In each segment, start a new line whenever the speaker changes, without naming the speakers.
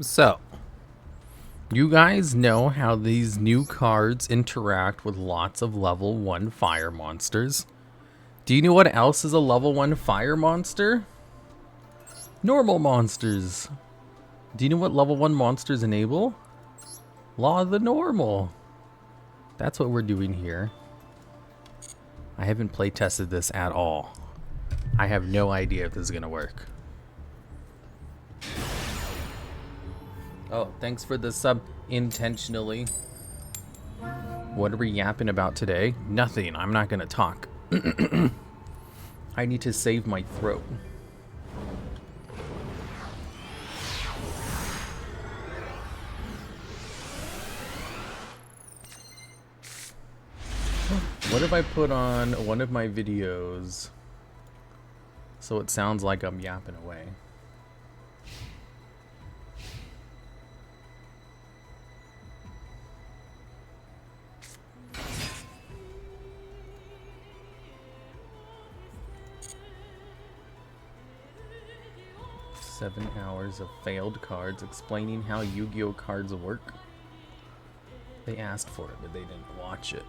So, you guys know how these new cards interact with lots of level 1 fire monsters. Do you know what else is a level 1 fire monster? Normal monsters. Do you know what level 1 monsters enable? Law of the Normal. That's what we're doing here. I haven't play tested this at all. I have no idea if this is going to work. Oh, thanks for the sub intentionally. What are we yapping about today? Nothing. I'm not going to talk. I need to save my throat. What if I put on one of my videos so it sounds like I'm yapping away? 7 hours of failed cards explaining how Yu-Gi-Oh cards work. They asked for it, but they didn't watch it.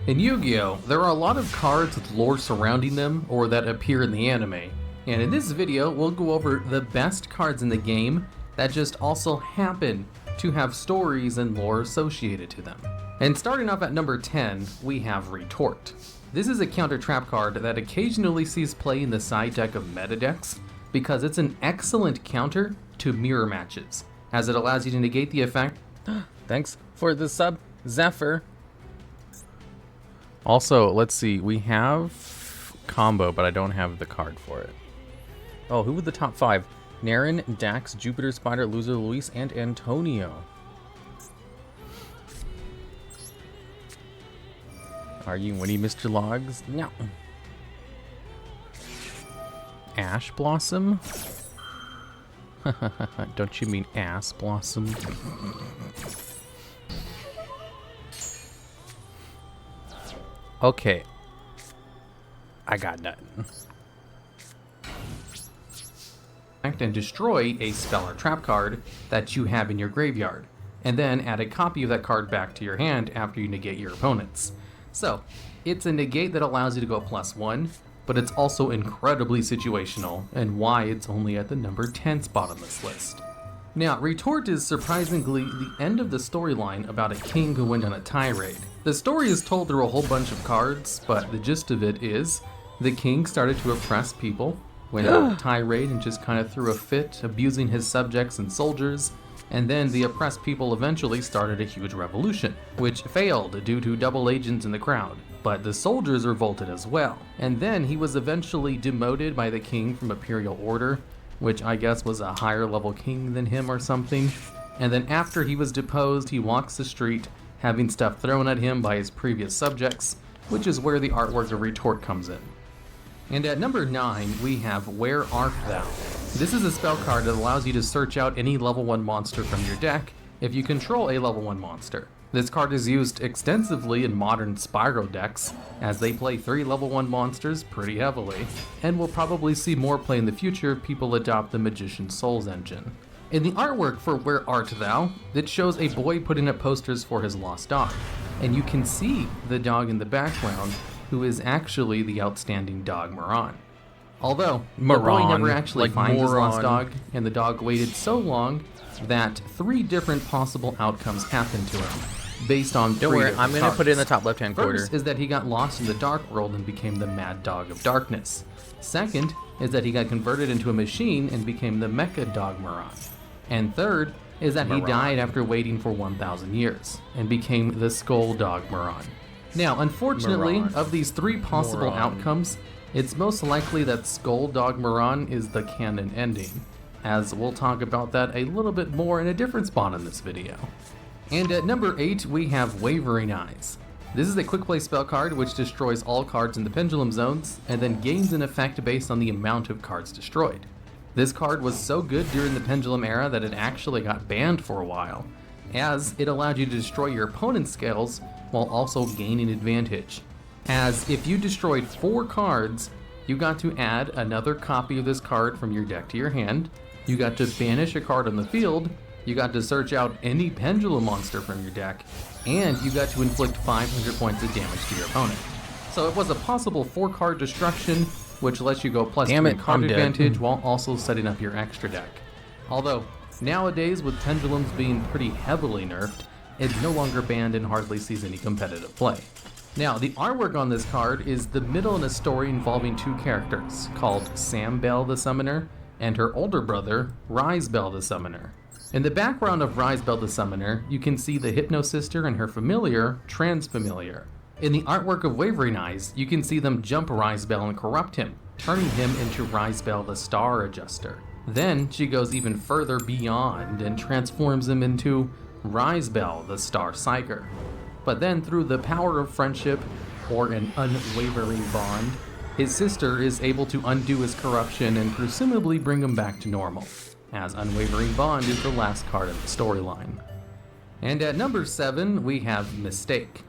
In Yu-Gi-Oh, there are a lot of cards with lore surrounding them or that appear in the anime. And in this video, we'll go over the best cards in the game that just also happen to have stories and lore associated to them. And starting off at number 10, we have Retort. This is a counter trap card that occasionally sees play in the side deck of meta decks because it's an excellent counter to mirror matches, as it allows you to negate the effect. Thanks for the sub, Zephyr. Also, let's see, we have combo, but I don't have the card for it. Oh, who were the top 5? Naren, Dax, Jupiter, Spider, Loser, Luis, and Antonio. Are you winning, Mr. Logs? No. Ash Blossom? Don't you mean Ass Blossom? Okay. I got nothing. And destroy a spell or trap card that you have in your graveyard, and then add a copy of that card back to your hand after you negate your opponent's. So, it's a negate that allows you to go +1, but it's also incredibly situational, and why it's only at the number 10 spot on this list. Now, Retort is surprisingly the end of the storyline about a king who went on a tirade. The story is told through a whole bunch of cards, but the gist of it is, the king started to oppress people, went on a tirade and just kind of threw a fit, abusing his subjects and soldiers, and then the oppressed people eventually started a huge revolution, which failed due to double agents in the crowd. But the soldiers revolted as well, and then he was eventually demoted by the king from Imperial Order, which I guess was a higher level king than him or something. And then after he was deposed, he walks the street, having stuff thrown at him by his previous subjects, which is where the artwork of Retort comes in. And at number 9, we have Where Art Thou? This is a spell card that allows you to search out any level 1 monster from your deck if you control a level 1 monster. This card is used extensively in modern Spyral decks, as they play 3 level 1 monsters pretty heavily, and we'll probably see more play in the future if people adopt the Magician's Souls engine. In the artwork for Where Art Thou, it shows a boy putting up posters for his lost dog, and you can see the dog in the background, who is actually the outstanding dog Moran. Although, the boy never actually finds his lost dog, and the dog waited so long that 3 different possible outcomes happened to him, based on 3 Don't worry, different I'm going to put it in the top left-hand corner.
First is that he got lost in the dark world and became the Mad Dog of Darkness. Second is that he got converted into a machine and became the Mecha Dog Moran. And third is that he died after waiting for 1,000 years and became the Skull Dog Moran. Now, unfortunately, of these 3 possible outcomes, it's most likely that Skull Dog Moran is the canon ending, as we'll talk about that a little bit more in a different spot in this video. And at number 8, we have Wavering Eyes. This is a quick play spell card which destroys all cards in the pendulum zones, and then gains an effect based on the amount of cards destroyed. This card was so good during the pendulum era that it actually got banned for a while, as it allowed you to destroy your opponent's scales while also gaining advantage. As if you destroyed 4 cards,
you got to add another copy of this card from your deck to your hand, you got to banish a card on the field, you got to search out any pendulum monster from your deck, and you got to inflict 500 points of damage to your opponent. So it was a possible 4-card destruction, which lets you go +3 card advantage while also setting up your extra deck. Although, nowadays with pendulums being pretty heavily nerfed, it's no longer banned and hardly sees any competitive play. Now, the artwork on this card is the middle in a story involving 2 characters, called Sam Bell the Summoner and her older brother, Rise Bell the Summoner. In the background of Rise Bell the Summoner, you can see the Hypno Sister and her familiar, Transfamiliar. In the artwork of Wavering Eyes, you can see them jump Rise Bell and corrupt him, turning him into Rise Bell the Star Adjuster. Then she goes even further beyond and transforms him into Rise Bell the Star Psyker. But then through the power of friendship, or an unwavering bond, his sister is able to undo his corruption and presumably bring him back to normal, as Unwavering Bond is the last card of the storyline. And at number 7, we have Mistake.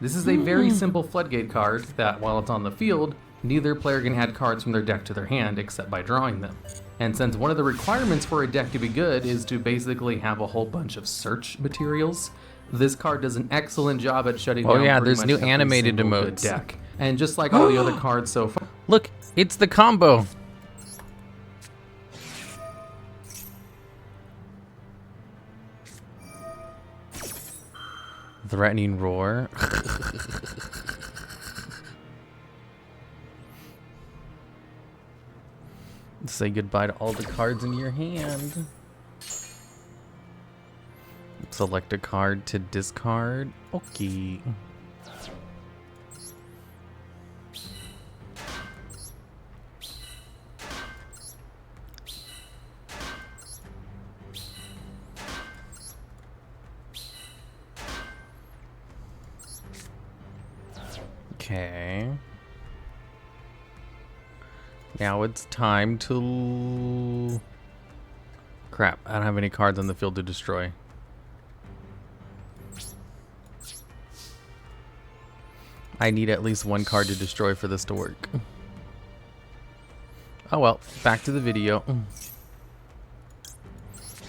This is a very simple Floodgate card that, while it's on the field, neither player can add cards from their deck to their hand except by drawing them. And since one of the requirements for a deck to be good is to basically have a whole bunch of search materials, this card does an excellent job at shutting down pretty
there's
much
new
every
animated
single good
emotes.
deck. And just like all the other cards so far,
Look, it's the combo. Threatening Roar. Say goodbye to all the cards in your hand. Select a card to discard. Okay. Okay. Now it's time to... Crap, I don't have any cards on the field to destroy. I need at least 1 card to destroy for this to work. Oh well, back to the video.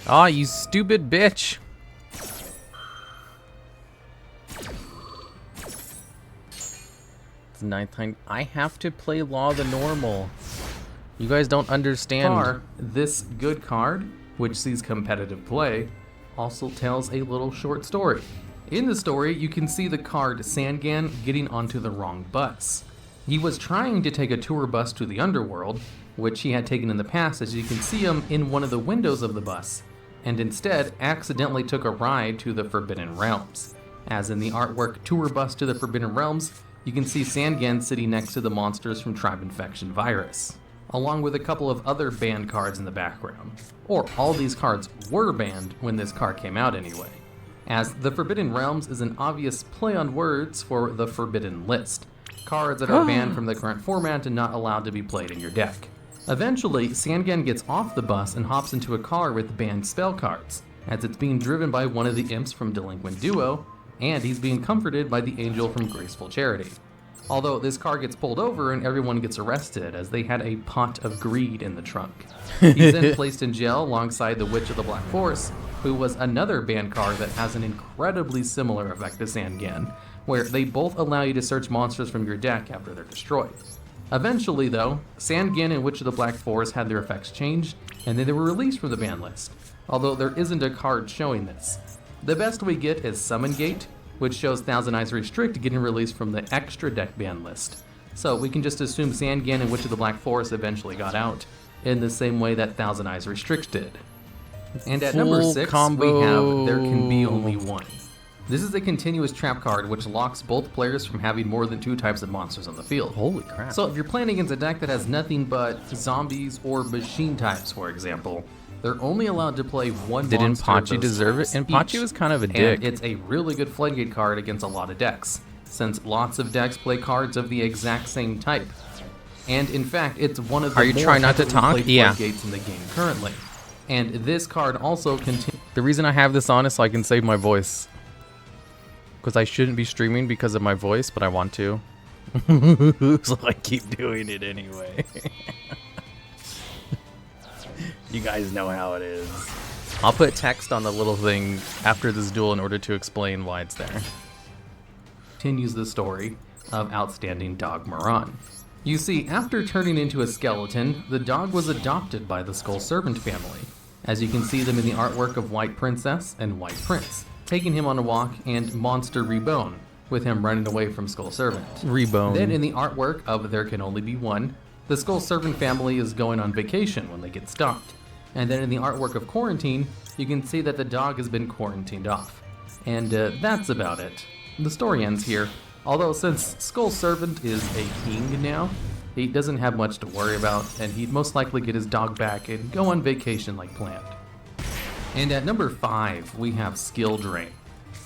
Aw, you stupid bitch! It's nighttime. I have to play Law the Normal. You guys don't understand.
This good card, which sees competitive play, also tells a little short story. In the story, you can see the card Sangan getting onto the wrong bus. He was trying to take a tour bus to the underworld, which he had taken in the past, as you can see him in one of the windows of the bus, and instead accidentally took a ride to the Forbidden Realms. As in the artwork Tour Bus to the Forbidden Realms, you can see Sangan sitting next to the monsters from Tribe Infection Virus, along with a couple of other banned cards in the background. Or all these cards were banned when this card came out anyway, as the Forbidden Realms is an obvious play on words for the Forbidden List, cards that are banned from the current format and not allowed to be played in your deck. Eventually, Sangan gets off the bus and hops into a car with banned spell cards, as it's being driven by one of the imps from Delinquent Duo, and he's being comforted by the angel from Graceful Charity. Although this car gets pulled over and everyone gets arrested as they had a pot of greed in the trunk. He's then placed in jail alongside the Witch of the Black Forest, who was another banned card that has an incredibly similar effect to Sangan, where they both allow you to search monsters from your deck after they're destroyed. Eventually though, Sangan and Witch of the Black Forest had their effects changed, and then they were released from the ban list, although there isn't a card showing this. The best we get is Summon Gate, which shows Thousand Eyes Restrict getting released from the extra deck ban list. So we can just assume Sangan and Witch of the Black Forest eventually got out, in the same way that Thousand Eyes Restrict did. And at number 6, we have There Can Be Only One. This is a continuous trap card which locks both players from having more than 2 types of monsters on the field.
Holy crap.
So if you're playing against a deck that has nothing but zombies or machine types, for example, they're only allowed to play one
Didn't
monster.
Pachi deserve it? And Pachi was kind of a dick.
And it's a really good Floodgate card against a lot of decks, since lots of decks play cards of the exact same type. And in fact, it's one of the more
trying not to
heavily
talk?
played
Yeah.
Floodgates in the game currently. And this card also continues.
The reason I have this on is so I can save my voice. Because I shouldn't be streaming because of my voice, but I want to.
So I keep doing it anyway. You guys know how it is. I'll put text on the little thing after this duel in order to explain why it's there.
Continues the story of outstanding dog Moran. You see, after turning into a skeleton, the dog was adopted by the Skull Servant family, as you can see them in the artwork of White Princess and White Prince, taking him on a walk, and Monster Rebone, with him running away from Skull Servant.
Rebone.
Then in the artwork of There Can Only Be One, the Skull Servant family is going on vacation when they get stopped. And then in the artwork of Quarantine, you can see that the dog has been quarantined off. And that's about it. The story ends here, although since Skull Servant is a king now, he doesn't have much to worry about, and he'd most likely get his dog back and go on vacation like planned. And at number 5, we have Skill Drain.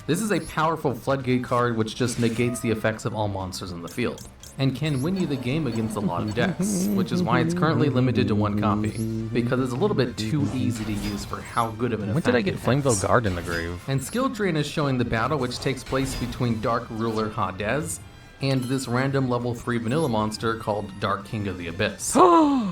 This is a powerful floodgate card which just negates the effects of all monsters in the field, and can win you the game against a lot of decks, which is why it's currently limited to 1 copy, because it's a little bit too easy to use for how good of an effect
When did I get
it has.
Flameville Guard in the grave?
And Skill Drain is showing the battle which takes place between Dark Ruler Hades and this random level 3 vanilla monster called Dark King of the Abyss.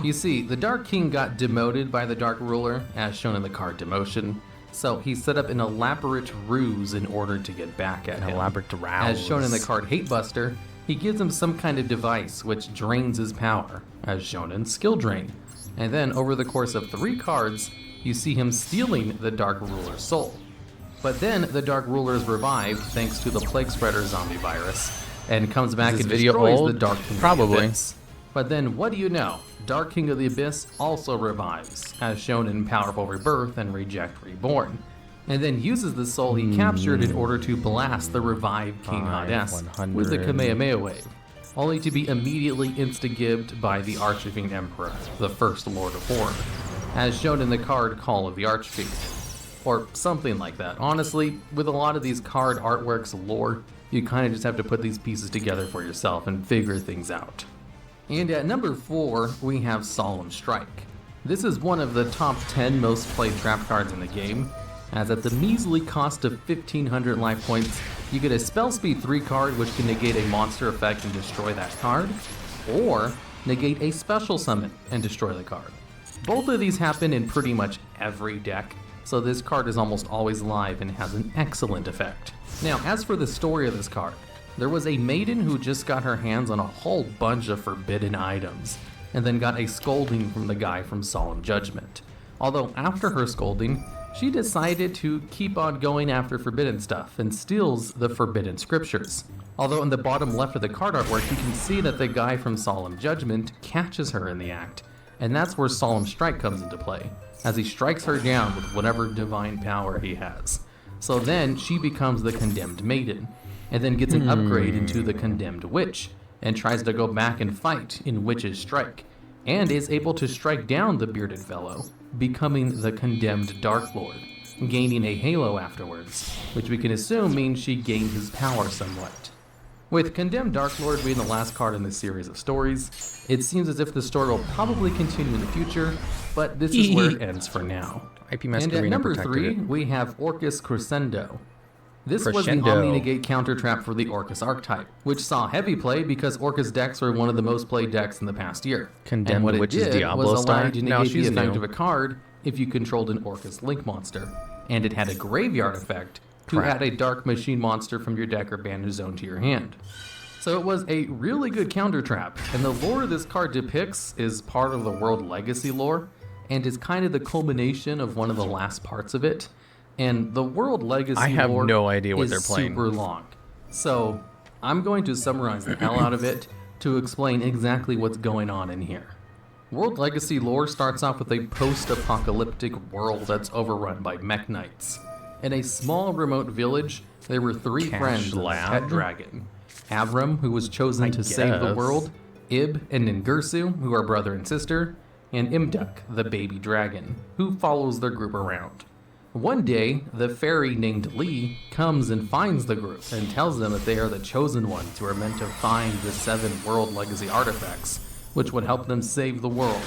You see, the Dark King got demoted by the Dark Ruler, as shown in the card Demotion, so he set up an elaborate ruse in order to get back at him.
Elaborate rouse.
As shown in the card Hatebuster, he gives him some kind of device which drains his power, as shown in Skill Drain. And then over the course of 3 cards, you see him stealing the Dark Ruler's soul. But then the Dark Ruler is revived thanks to the Plague Spreader zombie virus, and comes back
this
and
video
destroys
old?
the Dark King
Probably.
of the Abyss. But then what do you know? Dark King of the Abyss also revives, as shown in Powerful Rebirth and Reject Reborn, and then uses the soul he captured in order to blast the revived King Hades with the
100.
Kamehameha Wave, only to be immediately insta-gibbed by the Archfiend Emperor, the first Lord of Horror, as shown in the card Call of the Archfiend. Or something like that. Honestly, with a lot of these card artworks lore, you kind of just have to put these pieces together for yourself and figure things out. And at number 4, we have Solemn Strike. This is one of the top 10 most played trap cards in the game, as at the measly cost of 1500 life points, you get a Spell Speed 3 card which can negate a monster effect and destroy that card, or negate a special summon and destroy the card. Both of these happen in pretty much every deck, so this card is almost always live and has an excellent effect. Now, as for the story of this card, there was a maiden who just got her hands on a whole bunch of forbidden items, and then got a scolding from the guy from Solemn Judgment. Although after her scolding, she decided to keep on going after forbidden stuff and steals the forbidden scriptures. Although in the bottom left of the card artwork, you can see that the guy from Solemn Judgment catches her in the act, and that's where Solemn Strike comes into play, as he strikes her down with whatever divine power he has. So then she becomes the Condemned Maiden, and then gets an upgrade into the Condemned Witch, and tries to go back and fight in Witch's Strike, and is able to strike down the Bearded Fellow, becoming the Condemned Dark Lord, gaining a halo afterwards, which we can assume means she gained his power somewhat. With Condemned Dark Lord being the last card in this series of stories, it seems as if the story will probably continue in the future, but this is where it ends for now.
IP
And at
Masquerena
number
protected
3,
it.
we have Orcus Cresendo. This was the
Crescendo.
Omni-Negate counter trap for the Orcus archetype, which saw heavy play because Orcus decks were one of the most played decks in the past year.
Condemned
and what
Witch's
it did
Diablo
was allow
Star?
you to
No,
negate the
she's
effect
new.
of a card if you controlled an Orcus Link monster, and it had a graveyard effect to
Crap.
add a Dark Machine monster from your deck or Banish Zone to your hand. So it was a really good counter trap, and the lore this card depicts is part of the World Legacy lore, and is kind of the culmination of one of the last parts of it. And the World Legacy
I have
lore
no idea what
is
they're playing.
super long. So I'm going to summarize the hell out of it to explain exactly what's going on in here. World Legacy lore starts off with a post-apocalyptic world that's overrun by mech knights. In a small remote village, there were 3
Cash
friends and a
lab?
pet dragon. Avram, who was chosen to save the
guess.
world, Ib and Ningirsu, who are brother and sister, and Imduk, the baby dragon, who follows their group around. One day, the fairy named Lee comes and finds the group and tells them that they are the chosen ones who are meant to find the 7 World Legacy artifacts, which would help them save the world,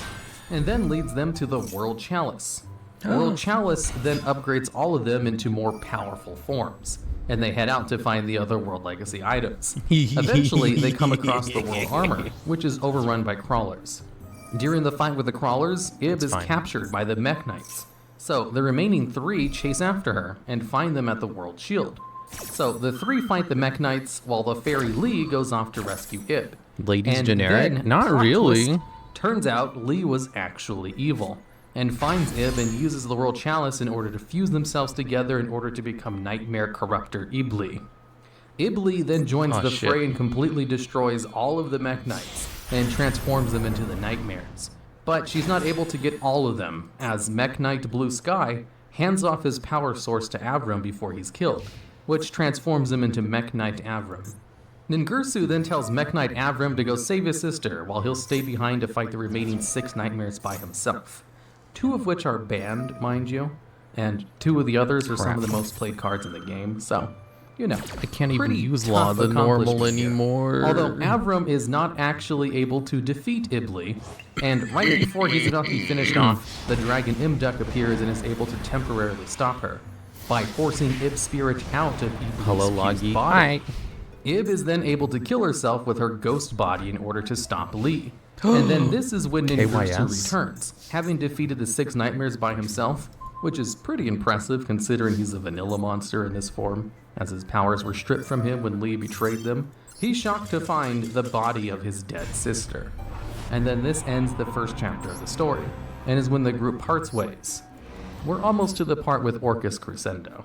and then leads them to the World Chalice. World Chalice then upgrades all of them into more powerful forms, and they head out to find the other World Legacy items. Eventually, they come across the World Armor, which is overrun by crawlers. During the fight with the crawlers, Ib is captured by the Mech Knights. So the remaining 3 chase after her and find them at the World Shield. So the 3 fight the Mech Knights while the fairy Lee goes off to rescue Ib.
Ladies
And
generic?
then,
Not
plot
really.
twist, turns out Lee was actually evil and finds Ib and uses the World Chalice in order to fuse themselves together in order to become Nightmare Corruptor Ibli. Ibli then joins the fray and completely destroys all of the Mech Knights and transforms them into the Nightmares. But she's not able to get all of them, as Mech Knight Blue Sky hands off his power source to Avram before he's killed, which transforms him into Mech Knight Avram. Ningirsu then tells Mech Knight Avram to go save his sister, while he'll stay behind to fight the remaining 6 Nightmares by himself. 2 of which are banned, mind you, and 2 of the others are some of the most played cards in the game, so, you know.
I can't even use Law the Normal anymore.
Although Avram is not actually able to defeat Ibli, and right before he's about to be finished off, the dragon Imduk appears and is able to temporarily stop her by forcing Ib's spirit out of Ibli's fused body. Ib is then able to kill herself with her ghost body in order to stop Lee. And then this is when Ningirsu returns, having defeated the 6 Nightmares by himself, which is pretty impressive considering he's a vanilla monster in this form, as his powers were stripped from him when Lee betrayed them. He's shocked to find the body of his dead sister. And then this ends the first chapter of the story, and is when the group parts ways. We're almost to the part with Orcus Cresendo.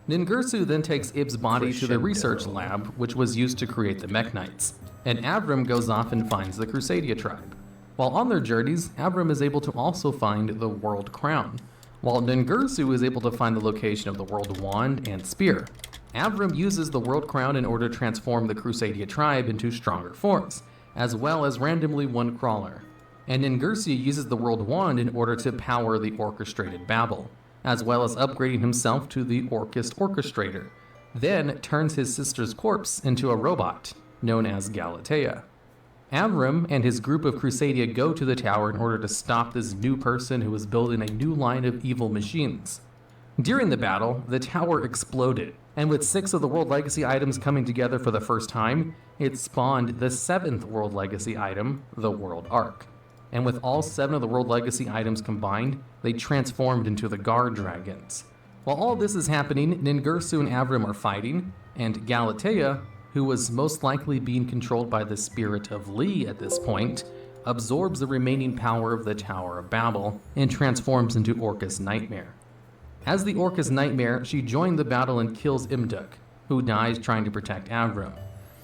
Ningirsu then takes Ib's body to the research lab, which was used to create the Mech Knights, and Avram goes off and finds the Crusadia tribe. While on their journeys, Avram is able to also find the World Crown, while Ningirsu is able to find the location of the World Wand and Spear. Avram uses the World Crown in order to transform the Crusadia tribe into stronger forms, as well as randomly 1 crawler. And Ningirsu uses the World Wand in order to power the Orchestrated Babel, as well as upgrading himself to the Orcus Orchestrator, then turns his sister's corpse into a robot, known as Galatea. Avram and his group of Crusadia go to the tower in order to stop this new person who is building a new line of evil machines. During the battle, the tower exploded, and with 6 of the World Legacy items coming together for the first time, it spawned the 7th World Legacy item, the World Ark. And with all 7 of the World Legacy items combined, they transformed into the Guard Dragons. While all this is happening, Ningirsu and Avram are fighting, and Galatea, who was most likely being controlled by the spirit of Lee at this point, absorbs the remaining power of the Tower of Babel and transforms into Orcus Nightmare. As the Orcus Nightmare, she joined the battle and kills Imduk, who dies trying to protect Avram.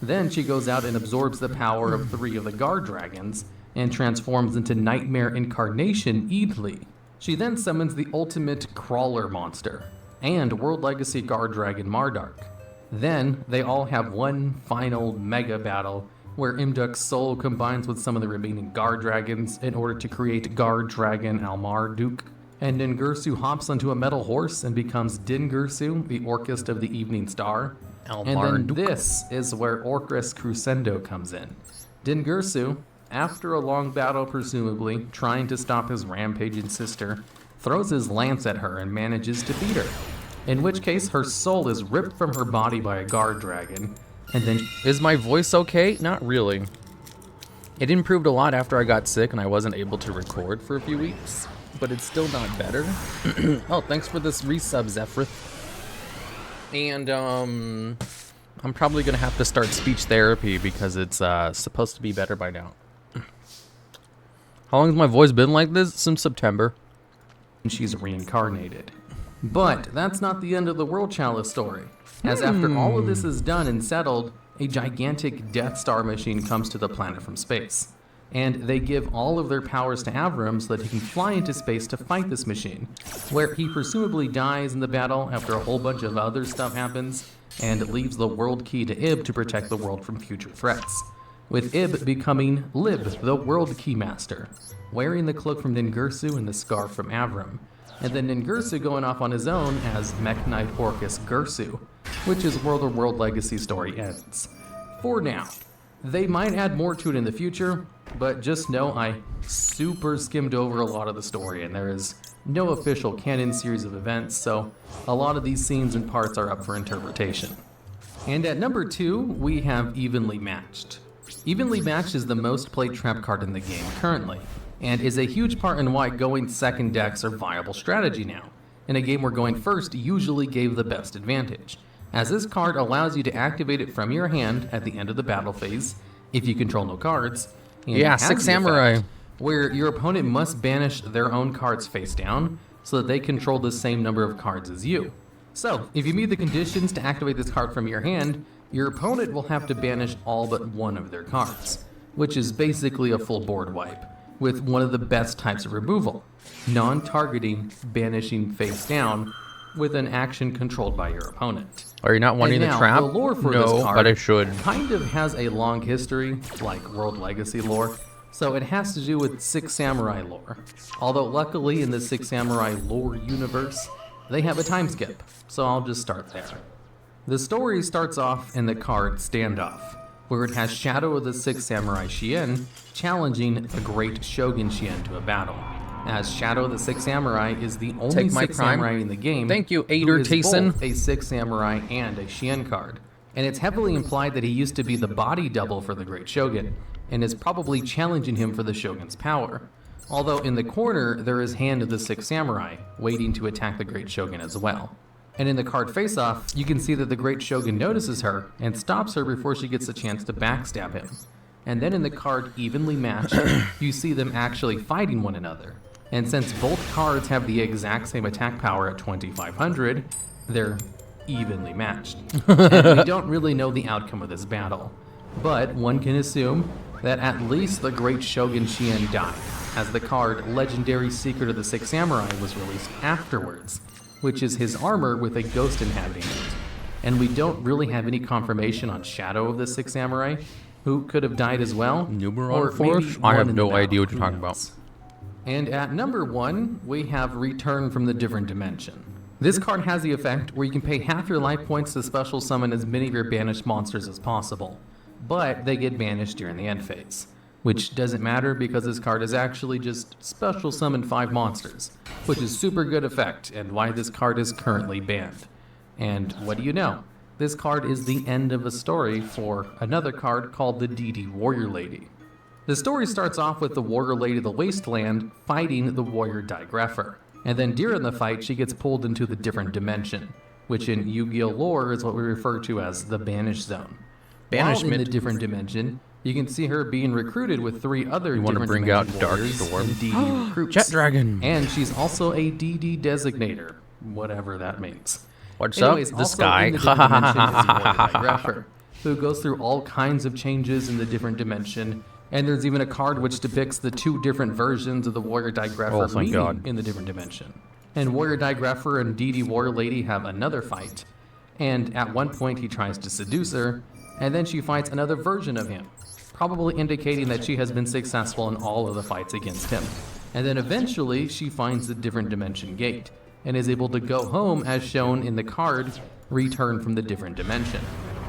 Then she goes out and absorbs the power of 3 of the Guard Dragons and transforms into Nightmare Incarnation Ibli. She then summons the ultimate Crawler monster and World Legacy Guard Dragon Mardark. Then they all have one final mega battle where Imduk's soul combines with some of the remaining Guard Dragons in order to create Guard Dragon Almarduk. And Ningirsu hops onto a metal horse and becomes Dingirsu, the Orcus of the Evening Star. And then this is where Orcus Cresendo comes in. Dingirsu, after a long battle presumably, trying to stop his rampaging sister, throws his lance at her and manages to beat her. In which case, her soul is ripped from her body by a Guard Dragon, and then...
Is my voice okay? Not really. It improved a lot after I got sick and I wasn't able to record for a few weeks, but it's still not better. Oh, thanks for this resub, Zephrith. And, I'm probably gonna have to start speech therapy because it's, supposed to be better by now. How long has my voice been like this? Since September.
And she's reincarnated. But that's not the end of the World Chalice story, as after all of this is done and settled, a gigantic Death Star machine comes to the planet from space. And they give all of their powers to Avram so that he can fly into space to fight this machine, where he presumably dies in the battle after a whole bunch of other stuff happens, and leaves the world key to Ib to protect the world from future threats, with Ib becoming Lib, the World Keymaster, wearing the cloak from Ningirsu and the scarf from Avram, and then Ningirsu going off on his own as Mech Knight Orcus Girsu, which is where the World Legacy story ends. For now. They might add more to it in the future, but just know I super skimmed over a lot of the story, and there is no official canon series of events, so a lot of these scenes and parts are up for interpretation. And at number 2, we have Evenly Matched. Evenly Matched is the most played trap card in the game currently, and is a huge part in why going second decks are viable strategy now. In a game where going first usually gave the best advantage, as this card allows you to activate it from your hand at the end of the battle phase, if you control no cards. And
Yeah,
has
6
the
Samurai.
effect where your opponent must banish their own cards face down so that they control the same number of cards as you. So, if you meet the conditions to activate this card from your hand, your opponent will have to banish all but one of their cards, which is basically a full board wipe, with one of the best types of removal, non-targeting banishing face down with an action controlled by your opponent.
Are you not wanting
And
the
now,
trap?
the lore for
No,
this card
but I should.
kind of has a long history, like World Legacy lore, so it has to do with 6 Samurai lore. Although luckily in the 6 Samurai lore universe, they have a time skip, so I'll just start there. The story starts off in the card Standoff, where it has Shadow of the 6 Samurai Shien challenging the Great Shogun Shien to a battle, as Shadow of the 6 Samurai is the only
Take my
6
prime.
Samurai in the game
Thank you,
who
Ader
is
Tayson.
both a 6 Samurai and a Shien card. And it's heavily implied that he used to be the body double for the Great Shogun, and is probably challenging him for the Shogun's power. Although in the corner, there is Hand of the 6 Samurai, waiting to attack the Great Shogun as well. And in the card face-off, you can see that the Great Shogun notices her and stops her before she gets a chance to backstab him. And then in the card Evenly Matched, you see them actually fighting one another. And since both cards have the exact same attack power at 2500, they're evenly matched. And we don't really know the outcome of this battle, but one can assume that at least the Great Shogun Shien died, as the card Legendary Secret of the 6 Samurai was released afterwards, which is his armor with a ghost inhabiting it. And we don't really have any confirmation on Shadow of the 6 Samurai, who could have died as well.
Numeron
or
Force?
maybe
I
won
have
in the
no
battle,
idea what you're
who
talking
knows? And at number 1, we have Return from the Different Dimension. This card has the effect where you can pay half your life points to special summon as many of your banished monsters as possible, but they get banished during the end phase, which doesn't matter because this card is actually just special summon 5 monsters, which is super good effect and why this card is currently banned. And what do you know? This card is the end of a story for another card called the DD Warrior Lady. The story starts off with the Warrior Lady of the Wasteland fighting the Warrior Digrapher, and then during the fight she gets pulled into the different dimension, which in Yu-Gi-Oh! Lore is what we refer to as the Banished Zone. While in the different dimension, you can see her being recruited with 3 other different
bring out
dimension
Dark
warriors
Storm?
and DD recruits.
Jet Dragon.
And she's also a DD designator, whatever that means.
What's
Anyways,
up? This
also
guy.
in the different dimension is Warrior Digrapher, who goes through all kinds of changes in the different dimension. And there's even a card which depicts the 2 different versions of the Warrior Digrapher
thank
meeting
God.
in the different dimension. And Warrior Digrapher and DD Warrior Lady have another fight. And at one point he tries to seduce her, and then she fights another version of him, probably indicating that she has been successful in all of the fights against him. And then eventually she finds the different dimension gate, and is able to go home as shown in the card Return from the Different Dimension,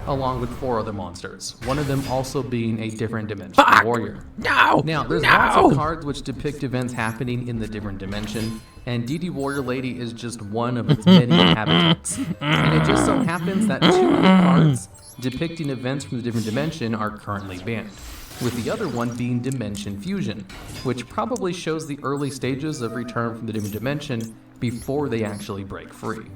along with 4 other monsters, one of them also being a different dimension warrior.
No!
Now, there's lots of cards which depict events happening in the different dimension, and DD Warrior Lady is just one of its many inhabitants. And it just so happens that 2 of the cards depicting events from the different dimension are currently banned, with the other one being Dimension Fusion, which probably shows the early stages of Return from the Different Dimension before they actually break free.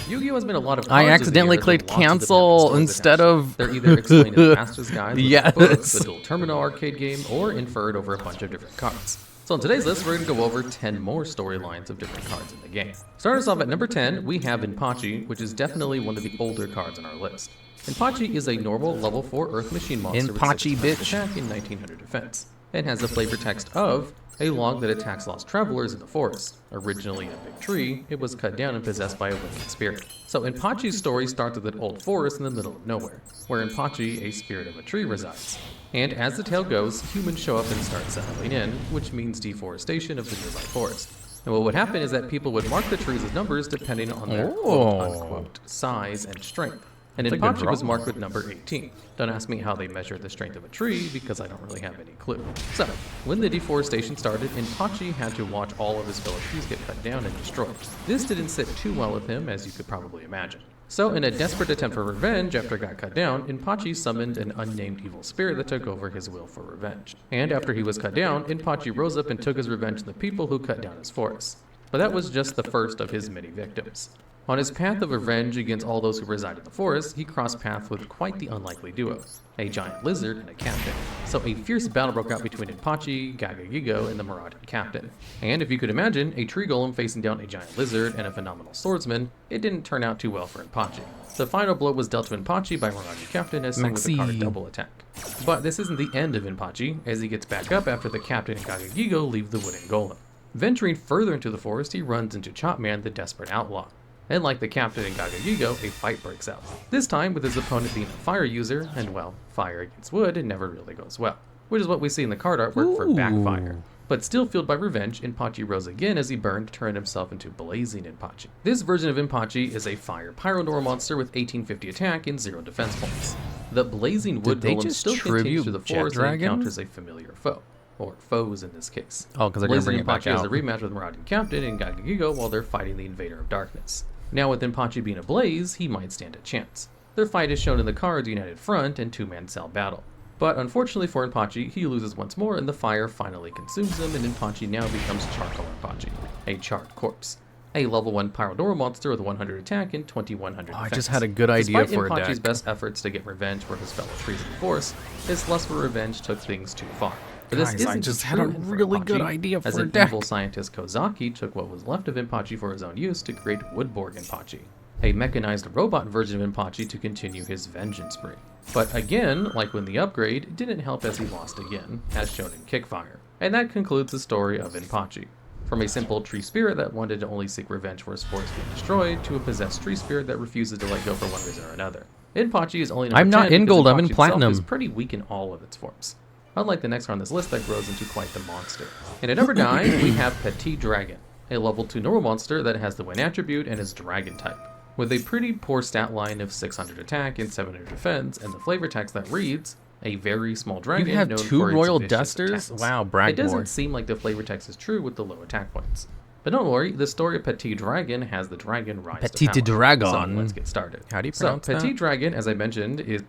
Yu-Gi-Oh! Has been a lot of cards
I accidentally
over the years,
clicked
with lots of different
cancel
stories
instead
attached.
of-
They're either explained in the Master's Guide, with
Yes.
books, the Dual Terminal arcade game, or inferred over a bunch of different cards. So in today's list, we're going to go over 10 more storylines of different cards in the game. Starting us off at number 10, we have Inpachi, which is definitely one of the older cards on our list. Inpachi is a normal level 4 Earth Machine monster
Inpachi,
with 6
bitch.
attack and 1900 defense. It has the flavor text of a log that attacks lost travelers in the forest. Originally a big tree, it was cut down and possessed by a wicked spirit. So Inpachi's story starts with an old forest in the middle of nowhere, where Inpachi, a spirit of a tree, resides. And as the tale goes, humans show up and start settling in, which means deforestation of the nearby forest. And what would happen is that people would mark the trees as numbers depending on their quote-unquote size and strength. And
That's a good
Inpachi was
draw.
marked with number 18. Don't ask me how they measured the strength of a tree, because I don't really have any clue. So, when the deforestation started, Inpachi had to watch all of his fellow trees get cut down and destroyed. This didn't sit too well with him, as you could probably imagine. So, in a desperate attempt for revenge after it got cut down, Inpachi summoned an unnamed evil spirit that took over his will for revenge. And after he was cut down, Inpachi rose up and took his revenge on the people who cut down his forests. But that was just the first of his many victims. On his path of revenge against all those who reside in the forest, he crossed paths with quite the unlikely duo, a giant lizard and a captain. So a fierce battle broke out between Inpachi, Gagagigo, and the Marauding Captain. And if you could imagine, a tree golem facing down a giant lizard and a phenomenal swordsman, it didn't turn out too well for Inpachi. The final blow was dealt to Inpachi by Marauding Captain as seen with the card double attack. But this isn't the end of Inpachi, as he gets back up after the captain and Gagagigo leave the wooden golem. Venturing further into the forest, he runs into Chopman, the desperate outlaw. And like the captain and Gagagigo, a fight breaks out. This time with his opponent being a fire user, and well, fire against wood, it never really goes well. Which is what we see in the card artwork for Backfire. But still fueled by revenge, Inpachi rose again as he burned to turn himself into Blazing Inpachi. This version of Inpachi is a fire pyro monster with 1850 attack and 0 defense points. The Blazing Wood Golem still continues through the forest and encounters a familiar foe. Or foes in this case.
Oh, because they're going to bring
Blazing
it back
Inpachi has
out.
a rematch with Marauding Captain and Gagagigo while they're fighting the Invader of Darkness. Now with Inpachi being ablaze, he might stand a chance. Their fight is shown in the cards United Front and two-man cell battle. But unfortunately for Inpachi, he loses once more and the fire finally consumes him, and Inpachi now becomes Charcoal Inpachi, a charred corpse. A level 1 Pyrodoro monster with 100 attack and 2100 defense.
I just had a good idea for a deck.
Despite Inpachi's best efforts to get revenge for his fellow trees in the forest, his lust for revenge took things too far. But this
Guys, I
isn't
just
true
had a
for
really
Inpachi,
good idea
as
for a
an
deck.
evil scientist Kozaki took what was left of Inpachi for his own use to create Woodborg Inpachi, a mechanized robot version of Inpachi to continue his vengeance spree. But again, like when the upgrade, it didn't help as he lost again, as shown in Kickfire. And that concludes the story of Inpachi. From a simple tree spirit that wanted to only seek revenge for his forest being destroyed, to a possessed tree spirit that refuses to let go for one reason or another. Inpachi is only number
I'm not
10
in
because
gold, I'm
Inpachi
in
itself
platinum.
is pretty weak in all of its forms. Unlike the next card on this list that grows into quite the monster. And at number 9, we have Petit Dragon, a level 2 normal monster that has the Wind attribute and is Dragon type. With a pretty poor stat line of 600 attack and 700 defense, and the flavor text that reads, a very small dragon
You have
known
2
for its
Royal
vicious
Dusters?
attacks.
Wow, brag
It doesn't
more.
seem like the flavor text is true with the low attack points. But don't worry, the story of Petit Dragon has the dragon rise
Petit
to power.
Dragon.
So let's get started.
How do you pronounce
Petit
that?
Dragon, as I mentioned, is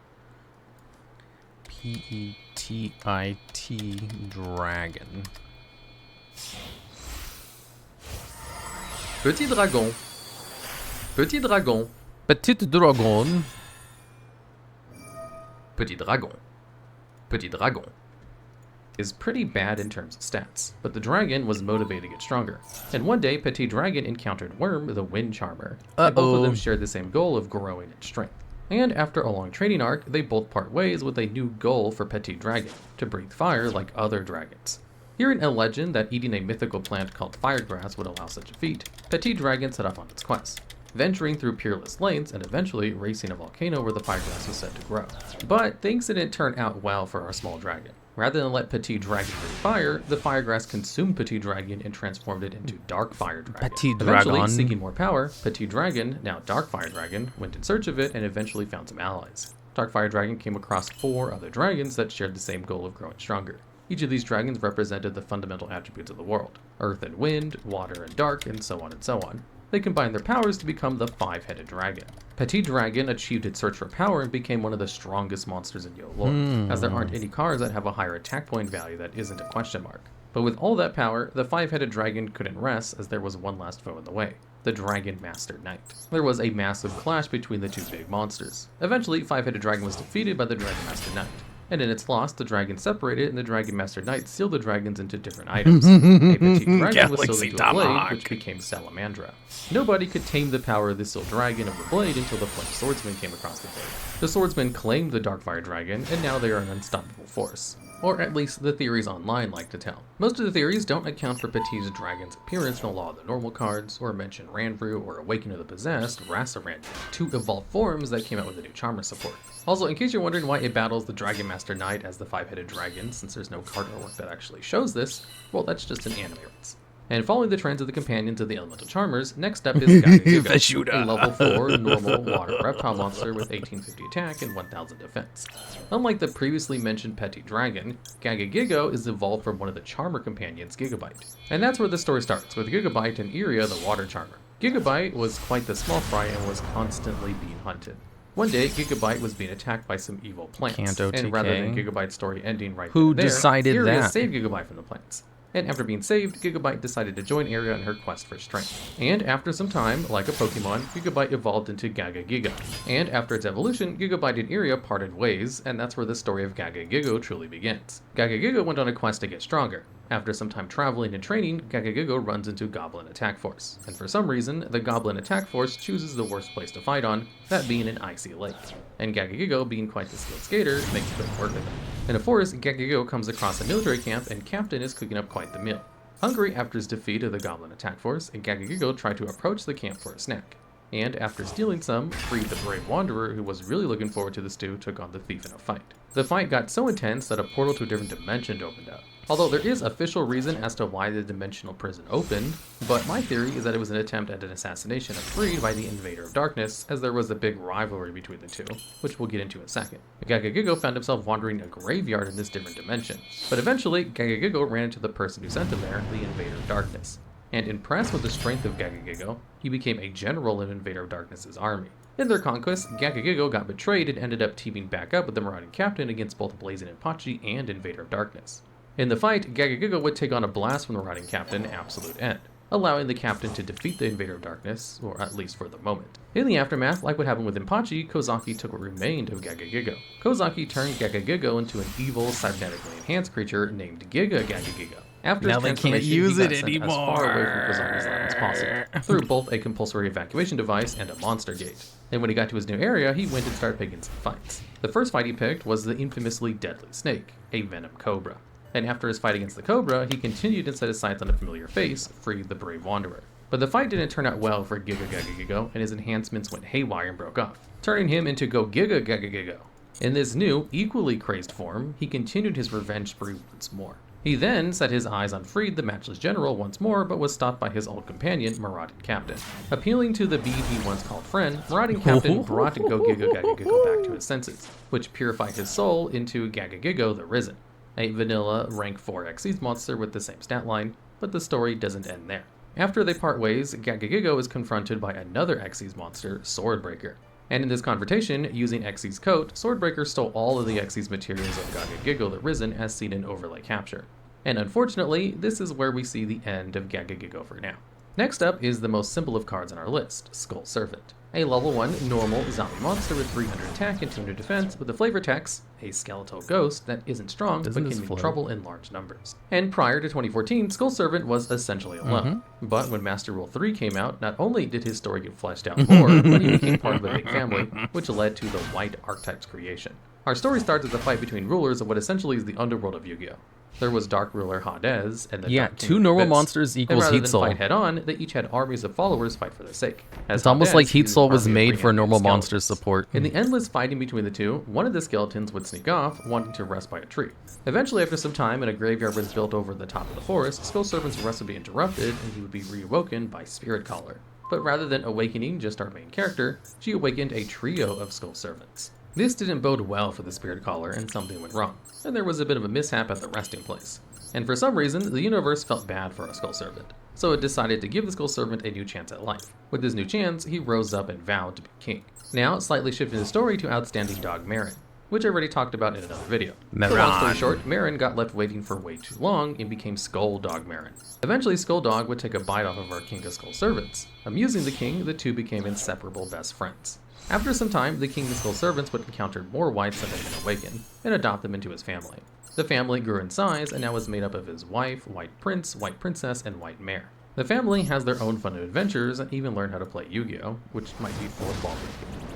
P-E-T-I-T Dragon.
Petit Dragon. Petit Dragon.
Petit Dragon.
Petit Dragon. Petit Dragon is pretty bad in terms of stats, but the dragon was motivated to get stronger. And one day, Petit Dragon encountered Worm, the Wind Charmer. And both of them shared the same goal of growing in strength. And after a long training arc, they both part ways with a new goal for Petit Dragon, to breathe fire like other dragons. Hearing a legend that eating a mythical plant called firegrass would allow such a feat, Petit Dragon set off on its quest, venturing through peerless lanes and eventually racing a volcano where the firegrass was said to grow. But things didn't turn out well for our small dragon. Rather than let Petit Dragon breathe fire, the firegrass consumed Petit Dragon and transformed it into Dark Fire Dragon.
Petit
Eventually,
Dragon.
seeking more power, Petit Dragon, now Dark Fire Dragon, went in search of it and eventually found some allies. Dark Fire Dragon came across 4 other dragons that shared the same goal of growing stronger. Each of these dragons represented the fundamental attributes of the world: earth and wind, water and dark, and so on and so on. They combined their powers to become the 5-headed dragon. Petit Dragon achieved its search for power and became one of the strongest monsters in Yugioh lore, as there aren't any cards that have a higher attack point value that isn't a question mark. But with all that power, the 5-headed dragon couldn't rest, as there was one last foe in the way: the Dragon Master Knight. There was a massive clash between the two big monsters. Eventually, 5-headed dragon was defeated by the Dragon Master Knight. And in its loss, the dragon separated, and the Dragon Master Knight sealed the dragons into different items. A Petit Dragon was sealed into a blade, which became Salamandra. Nobody could tame the power of the sealed dragon of the blade until the Flame Swordsman came across the blade. The Swordsman claimed the Darkfire Dragon, and now they are an unstoppable force. Or at least the theories online like to tell. Most of the theories don't account for Petit Dragon's appearance in the Law of the Normal cards, or mention Ranru or Awaken of the Possessed, Rasaran, 2 evolved forms that came out with the new Charmer support. Also, in case you're wondering why it battles the Dragon Master Knight as the 5-headed dragon, since there's no card artwork that actually shows this, well, that's just an anime reference. And following the trends of the companions of the elemental charmers, next up is Gagagigo, a level 4 normal water reptile monster with 1850 attack and 1000 defense. Unlike the previously mentioned petty dragon, Gagagigo is evolved from one of the charmer companions, Gigabyte. And that's where the story starts, with Gigabyte and Iria, the water charmer. Gigabyte was quite the small fry and was constantly being hunted. One day, Gigabyte was being attacked by some evil plants, and rather than Gigabyte's story ending right there,
decided
Iria
that?
saved Gigabyte from the plants. And after being saved, Gigabyte decided to join Iria in her quest for strength. And after some time, like a Pokemon, Gigabyte evolved into Gagagigo. And after its evolution, Gigabyte and Iria parted ways, and that's where the story of Gagagigo truly begins. Gagagigo went on a quest to get stronger. After some time traveling and training, Gagagigo runs into Goblin Attack Force. And for some reason, the Goblin Attack Force chooses the worst place to fight on, that being an icy lake. And Gagagigo, being quite the skilled skater, makes quick work of it. In a forest, Gagagigo comes across a military camp, and Captain is cooking up quite the meal. Hungry after his defeat of the Goblin Attack Force, Gagagigo tried to approach the camp for a snack. And after stealing some, freed the brave wanderer who was really looking forward to the stew, took on the thief in a fight. The fight got so intense that a portal to a different dimension opened up. Although there is official reason as to why the dimensional prison opened, but my theory is that it was an attempt at an assassination of Freed by the Invader of Darkness, as there was a big rivalry between the two, which we'll get into in a second. Gagagigo found himself wandering a graveyard in this different dimension, but eventually Gagagigo ran into the person who sent him there, the Invader of Darkness. And impressed with the strength of Gagagigo, he became a general in Invader of Darkness's army. In their conquest, Gagagigo got betrayed and ended up teaming back up with the Marauding Captain against both Blazing Apache and Invader of Darkness. In the fight, Gagagigo would take on a blast from the Marauding Captain, Absolute End, allowing the Captain to defeat the Invader of Darkness, or at least for the moment. In the aftermath, like what happened with Impachi, Kozaki took what remained of Gagagigo. Kozaki turned Gagagigo into an evil, cybernetically enhanced creature named Gagagigo. After
Now
his
they can't
transformation,
use
he
it
got sent
anymore.
as far away from Kozaki's land as possible, through both a compulsory evacuation device and a monster gate. And when he got to his new area, he went and started picking some fights. The first fight he picked was the infamously deadly snake, a venom cobra. And after his fight against the cobra, he continued and set his sights on a familiar face, Freed the brave wanderer. But the fight didn't turn out well for Gagagigo, and his enhancements went haywire and broke off, turning him into Gagagigo. In this new, equally crazed form, he continued his revenge spree once more. He then set his eyes on Freed, the matchless general, once more, but was stopped by his old companion, Marauding Captain. Appealing to the being he once called friend, Marauding Captain brought Gagagigo back to his senses, which purified his soul into Gagagigo the Risen, a vanilla rank 4 Xyz monster with the same stat line, but the story doesn't end there. After they part ways, Gagagigo is confronted by another Xyz monster, Swordbreaker. And in this confrontation, using Xyz's coat, Swordbreaker stole all of the Xyz materials of Gagagigo the Risen as seen in Overlay Capture. And unfortunately, this is where we see the end of Gagagigo for now. Next up is the most simple of cards on our list, Skull Servant. A level 1 normal zombie monster with 300 attack and 200 defense with a flavor text, a skeletal ghost that isn't strong but can make trouble in large numbers. And prior to 2014, Skull Servant was essentially alone. But when Master Rule 3 came out, not only did his story get fleshed out more, but he became part of a big family, which led to the White Archetype's creation. Our story starts as a fight between rulers of what essentially is the underworld of Yugioh. There was Dark Ruler Hades and the Dark King
2 normal
Abyss.
monsters equals
and
Heat
rather
Soul.
than fight head on, they each had armies of followers fight for their sake. As
It's almost
Hades
like Heat
used
Soul was
army of
made for
three-handed
normal
skeletons.
monster support.
In the endless fighting between the two, one of the skeletons would sneak off, wanting to rest by a tree. Eventually, after some time and a graveyard was built over the top of the forest, Skull Servant's rest would be interrupted and he would be reawoken by Spirit Caller. But rather than awakening just our main character, she awakened a trio of Skull Servants. This didn't bode well for the Spirit Caller, and something went wrong, and there was a bit of a mishap at the resting place. And for some reason, the universe felt bad for our Skull Servant, so it decided to give the Skull Servant a new chance at life. With his new chance, he rose up and vowed to be king. Now, slightly shifting the story to Outstanding Dog Marin, which I already talked about in another video. So long story short, Marin got left waiting for way too long and became Skull Dog Marin. Eventually, Skull Dog would take a bite off of our King of Skull Servants. Amusing the king, the two became inseparable best friends. After some time, the King of Skull Servants would encounter more whites that had been awakened, and adopt them into his family. The family grew in size and now is made up of his wife, White Prince, White Princess, and White Mare. The family has their own fun adventures and even learned how to play Yu-Gi-Oh, which might be for Baldwin.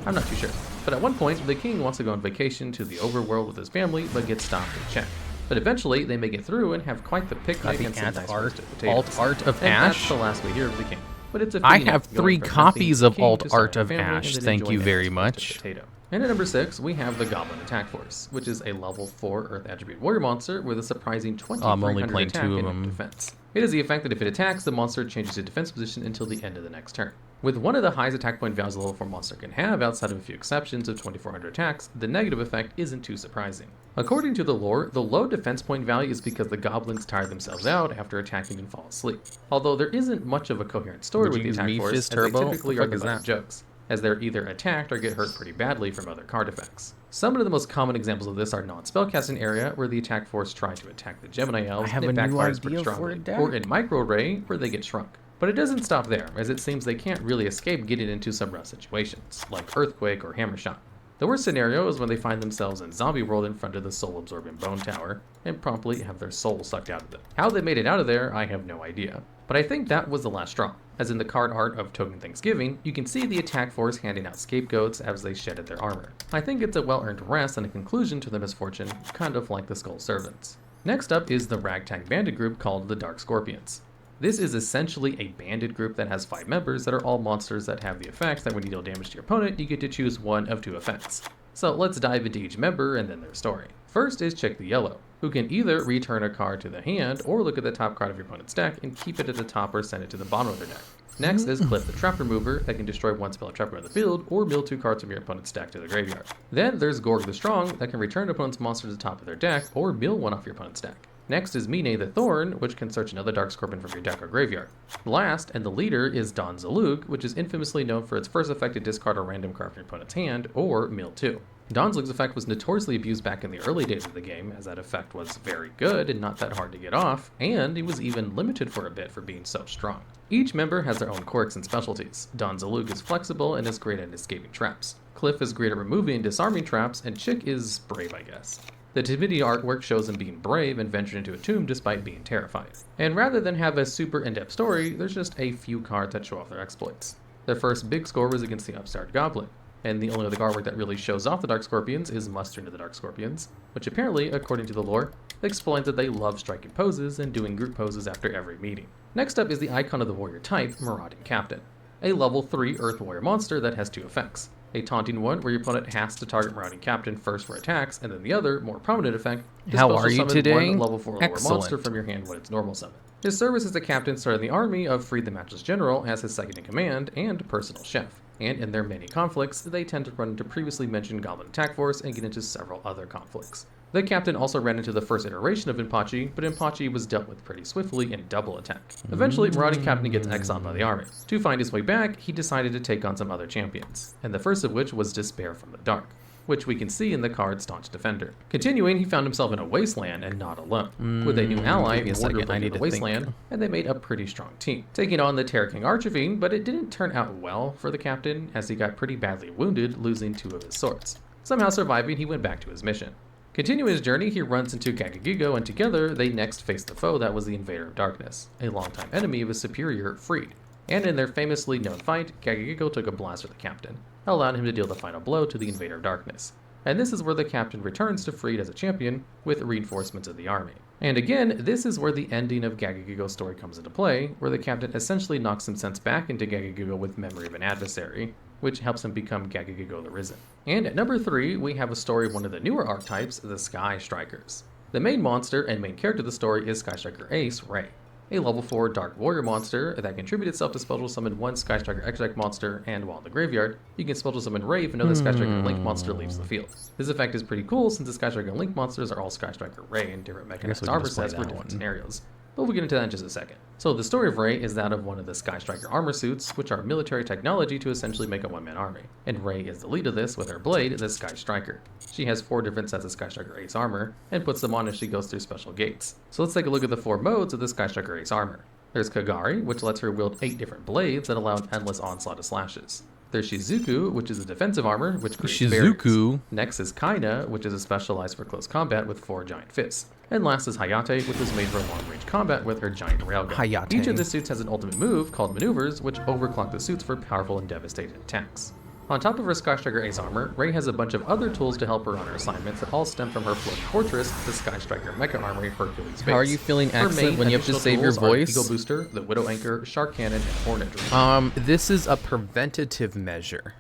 I'm not too sure. But at one point, the king wants to go on vacation to the overworld with his family, but gets stopped and checked. But eventually, they make it through and have quite the picnic and some nice roasted potatoes.
Alt Art of
And
Ash?
that's the last we hear of the king. But it's a
I
fitting
have
going
3
from
copies
nothing
of
to king
Alt
to start
Art
a
of
family and
Ash.
then
Thank you
enjoying a
very
nice roasted
much.
potato. And at number 6, we have the Goblin Attack Force, which is a level 4 Earth Attribute Warrior monster with a surprising 2300 attack and defense. It has the effect that if it attacks, the monster changes its defense position until the end of the next turn. With one of the highest attack point values a level 4 monster can have, outside of a few exceptions of 2400 attacks, the negative effect isn't too surprising. According to the lore, the low defense point value is because the goblins tire themselves out after attacking and fall asleep. Although there isn't much of a coherent story with the attack force, as they typically are the butt of jokes, as they're either attacked or get hurt pretty badly from other card effects. Some of the most common examples of this are non-spellcasting area, where the attack force try to attack the Gemini elves and it backfires pretty strongly, or in Micro Ray, where they get shrunk. But it doesn't stop there, as it seems they can't really escape getting into some rough situations, like Earthquake or Hammer Shot. The worst scenario is when they find themselves in Zombie World in front of the soul-absorbing Bone Tower, and promptly have their soul sucked out of them. How they made it out of there, I have no idea. But I think that was the last straw, as in the card art of Token Thanksgiving, you can see the attack force handing out scapegoats as they shedded their armor. I think it's a well-earned rest and a conclusion to their misfortune, kind of like the Skull Servants. Next up is the ragtag bandit group called the Dark Scorpions. This is essentially a bandit group that has 5 members that are all monsters that have the effect that when you deal damage to your opponent, you get to choose one of 2 effects. So let's dive into each member and then their story. First is Chick the Yellow, who can either return a card to the hand or look at the top card of your opponent's deck and keep it at the top or send it to the bottom of their deck. Next is Cliff the Trap Remover, that can destroy one spell trap on the field or mill 2 cards from your opponent's deck to the graveyard. Then there's Gorg the Strong, that can return an opponent's monster to the top of their deck or mill one off your opponent's deck. Next is Mine the Thorn, which can search another Dark Scorpion from your deck or graveyard. Last, and the leader, is Don Zalug, which is infamously known for its first effect to discard a random card from your opponent's hand, or mill 2. Don Zalug's effect was notoriously abused back in the early days of the game, as that effect was very good and not that hard to get off, and it was even limited for a bit for being so strong. Each member has their own quirks and specialties. Don Zalug is flexible and is great at escaping traps. Cliff is great at removing and disarming traps, and Chick is brave, I guess. The Divinity artwork shows him being brave and ventured into a tomb despite being terrified. And rather than have a super in-depth story, there's just a few cards that show off their exploits. Their first big score was against the upstart Goblin, and the only other artwork that really shows off the Dark Scorpions is Mustering of the Dark Scorpions, which apparently, according to the lore, explains that they love striking poses and doing group poses after every meeting. Next up is the icon of the warrior type, Marauding Captain, a level 3 Earth Warrior monster that has 2 effects. A taunting one, where your opponent has to target Marauding Captain first for attacks, and then the other, more prominent effect, is
How are you today?
One level 4 lower monster from your hand when it's normal summon. His service as the captain started the army of Freed the Matchless General as his second in command and personal chef. And in their many conflicts, they tend to run into previously mentioned Goblin Attack Force and get into several other conflicts. The captain also ran into the first iteration of Inpachi, but Inpachi was dealt with pretty swiftly in double attack. Eventually, Marauding Captain gets exiled by the army. To find his way back, he decided to take on some other champions, and the first of which was Despair from the Dark, which we can see in the card Staunch Defender. Continuing, he found himself in a wasteland and not alone, with a new ally, Warder of the Wasteland, and they made a pretty strong team, taking on the Terror King Archivine, but it didn't turn out well for the captain, as he got pretty badly wounded, losing 2 of his swords. Somehow surviving, he went back to his mission. Continuing his journey, he runs into Gagagigo, and together they next face the foe that was the Invader of Darkness, a longtime enemy of his superior, Freed. And in their famously known fight, Gagagigo took a blast at the captain, allowing him to deal the final blow to the Invader of Darkness. And this is where the captain returns to Freed as a champion, with reinforcements of the army. And again, this is where the ending of Gagagigo's story comes into play, where the captain essentially knocks some sense back into Gagagigo with memory of an adversary, which helps him become Gagagigo the Risen. And at number 3, we have a story of one of the newer archetypes, the Sky Strikers. The main monster and main character of the story is Sky Striker Ace, Ray, a level 4 Dark Warrior monster that can tribute itself to special summon one Sky Striker X-Deck monster, and while in the graveyard, you can special summon Ray if another Sky Striker Link monster leaves the field. This effect is pretty cool since the Sky Striker Link monsters are all Sky Striker Ray in different mechanisms armor sets for different scenarios. But we'll get into that in just a second. So the story of Ray is that of one of the Sky Striker armor suits, which are military technology to essentially make a one-man army. And Ray is the lead of this with her blade, the Sky Striker. She has 4 different sets of Sky Striker Ace armor, and puts them on as she goes through special gates. So let's take a look at the 4 modes of the Sky Striker Ace armor. There's Kagari, which lets her wield 8 different blades that allow an endless onslaught of slashes. There's Shizuku, which is a defensive armor, which creates barriers. Next is Kaina, which is a specialized for close combat with 4 giant fists. And last is Hayate, which was made for long-range combat with her giant railgun.
Hayate.
Each of the suits has an ultimate move called Maneuvers, which overclock the suits for powerful and devastating attacks. On top of her Sky Striker Ace armor, Ray has a bunch of other tools to help her on her assignments that all stem from her floating fortress, the Sky Striker Mecha Armory Hercules Base.
How are you feeling accent when you have to save your voice?
Eagle Booster, the Widow Anchor, Shark Cannon, and Hornet Drill.
This is a preventative measure.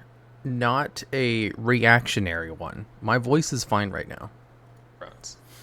not a reactionary one. My voice is fine right now.